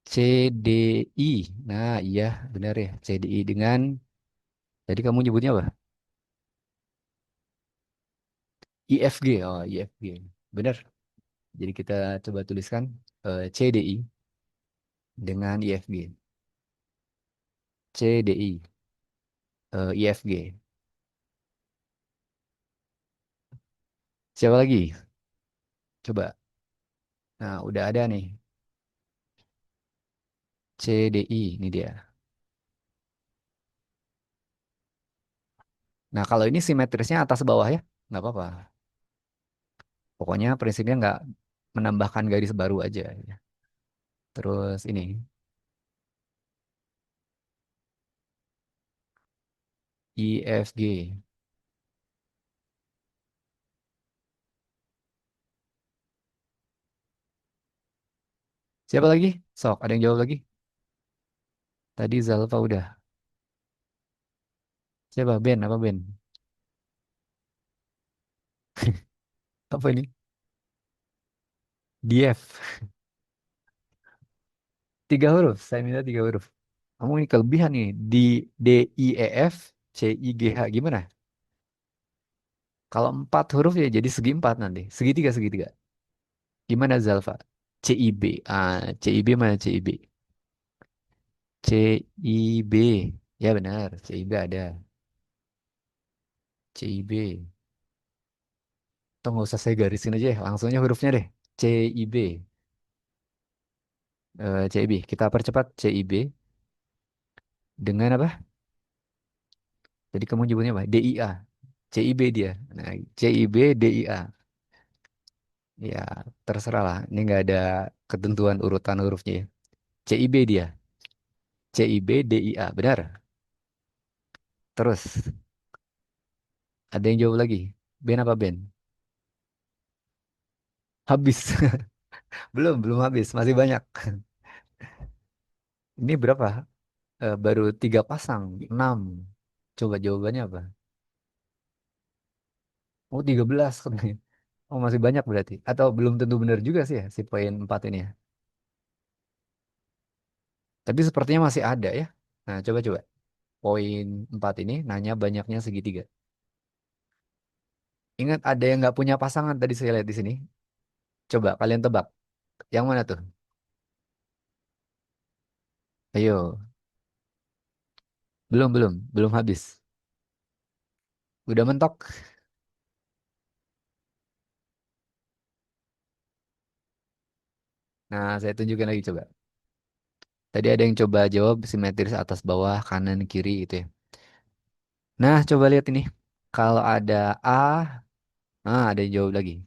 CDI. Nah iya benar ya CDI dengan. Tadi kamu nyebutnya apa? IFG. Oh IFG. Benar. Jadi kita coba tuliskan CDI dengan IFG. CDI IFG. Siapa lagi? Coba. Nah udah ada nih CDI ini dia. Nah kalau ini simetrisnya atas bawah ya, nggak apa-apa. Pokoknya prinsipnya nggak menambahkan garis baru aja ya. Terus ini IFG. Siapa lagi? Sok, ada yang jawab lagi? Tadi Zalfa udah. Siapa? Ben, apa Ben? Apa ini? DF. 3 huruf. Saya minta 3 huruf. Kamu ini kelebihan nih. DIEF CIGH gimana? Kalau 4 huruf ya jadi segi empat nanti. Segitiga segitiga. Gimana Zalfa? CIB. CIB mana CIB? CIB. Ya benar, CIB ada. CIB. Atau nggak usah saya garisin aja ya, langsung aja hurufnya deh. CIB. CIB. Kita percepat CIB. Dengan apa? Jadi kamu nyebutnya apa? DIA. CIB dia. Nah, CIB DIA. Ya, terserah lah. Ini nggak ada ketentuan urutan hurufnya ya. CIB dia. CIB DIA. Benar. Terus, ada yang jawab lagi. Ben apa Ben? Habis. Belum habis. Masih banyak. Ini berapa? Baru 3 pasang. 6. Coba jawabannya apa? Oh, 13 katanya. Oh, masih banyak berarti. Atau belum tentu benar juga sih ya, si poin 4 ini ya. Tapi sepertinya masih ada ya. Nah, coba-coba. Poin 4 ini nanya banyaknya segitiga. Ingat ada yang nggak punya pasangan tadi saya lihat di sini. Coba kalian tebak. Yang mana tuh? Ayo. Belum habis. Udah mentok. Nah, saya tunjukin lagi coba. Tadi ada yang coba jawab simetris atas bawah, kanan, kiri itu ya. Nah, coba lihat ini. Kalau ada A, ada yang jawab lagi.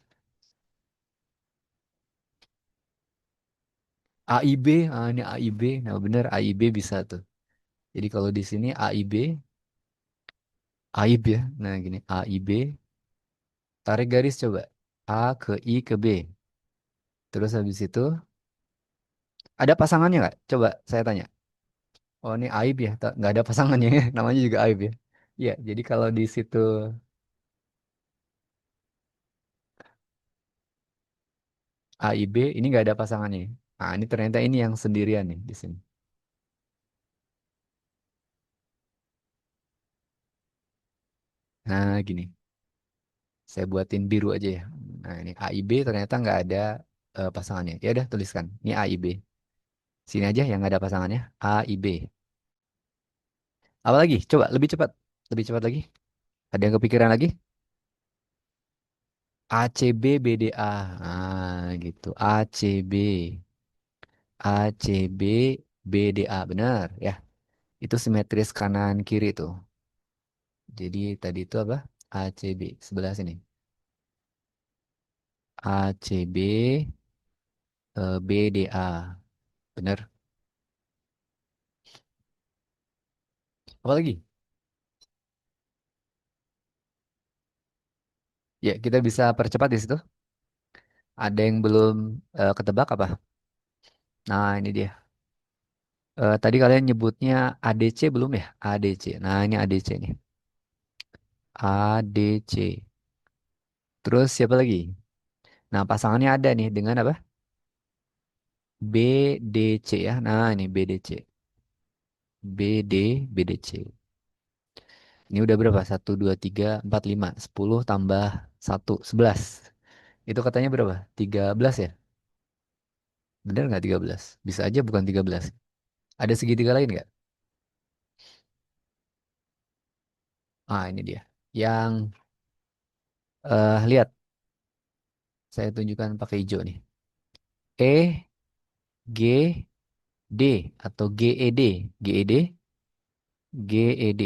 AIB, ini AIB. Nah, bener AIB bisa tuh. Jadi kalau di sini AIB, AIB ya. Nah, gini, AIB, tarik garis coba. A ke I ke B. Terus habis itu ada pasangannya nggak? Coba saya tanya. Oh, ini AIB ya. Nggak ada pasangannya ya. Namanya juga AIB ya. Iya, jadi kalau di situ AIB ini nggak ada pasangannya. Nah, ini ternyata ini yang sendirian nih di sini. Nah, gini. Saya buatin biru aja ya. Nah, ini AIB ternyata nggak ada pasangannya. Ya udah tuliskan. Ini AIB. Sini aja yang nggak ada pasangannya. AIB. Apa lagi? Coba lebih cepat. Lebih cepat lagi. Ada yang kepikiran lagi? ACB BDA. Gitu. ACB. ACB BDA. Benar ya. Itu simetris kanan kiri tuh. Jadi tadi itu apa? ACB. Sebelah sini. ACB BDA. Benar. Apa lagi? Ya, kita bisa percepat di situ. Ada yang belum ketebak apa? Nah, ini dia. Tadi kalian nyebutnya ADC belum ya? ADC. Nah, ini ADC nih. ADC. Terus siapa lagi? Nah, pasangannya ada nih dengan apa? BDC ya. Nah, ini BDC. BDC. Ini udah berapa? 1, 2, 3, 4, 5. 10 tambah 1, 11. Itu katanya berapa? 13 ya? Bener nggak 13? Bisa aja bukan 13. Ada segitiga lain nggak? Ini dia. Yang lihat, saya tunjukkan pakai hijau nih. E, G, D atau GED. GED, GED.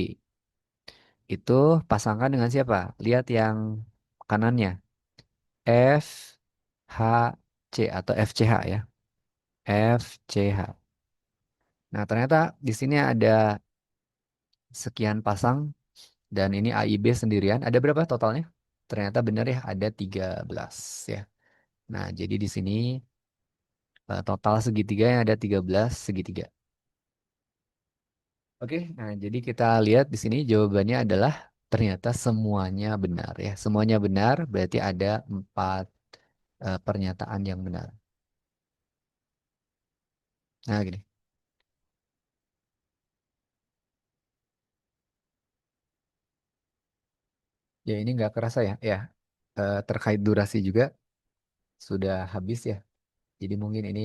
Itu pasangkan dengan siapa? Lihat yang kanannya. F, H, C atau FCH ya. FCH. Nah, ternyata di sini ada sekian pasang dan ini AIB sendirian. Ada berapa totalnya? Ternyata benar ya, ada 13 ya. Nah, jadi di sini total segitiga yang ada 13 segitiga. Oke, nah jadi kita lihat di sini jawabannya adalah ternyata semuanya benar ya. Semuanya benar berarti ada 4 pernyataan yang benar. Nah, gini. Ya, ini nggak kerasa ya. Ya, terkait durasi juga sudah habis ya. Jadi mungkin ini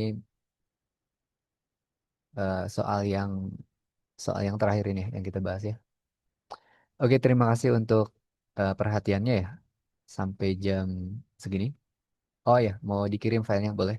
eh, soal yang soal yang terakhir ini yang kita bahas ya. Oke, terima kasih untuk perhatiannya ya. Sampai jam segini. Oh ya, mau dikirim filenya boleh.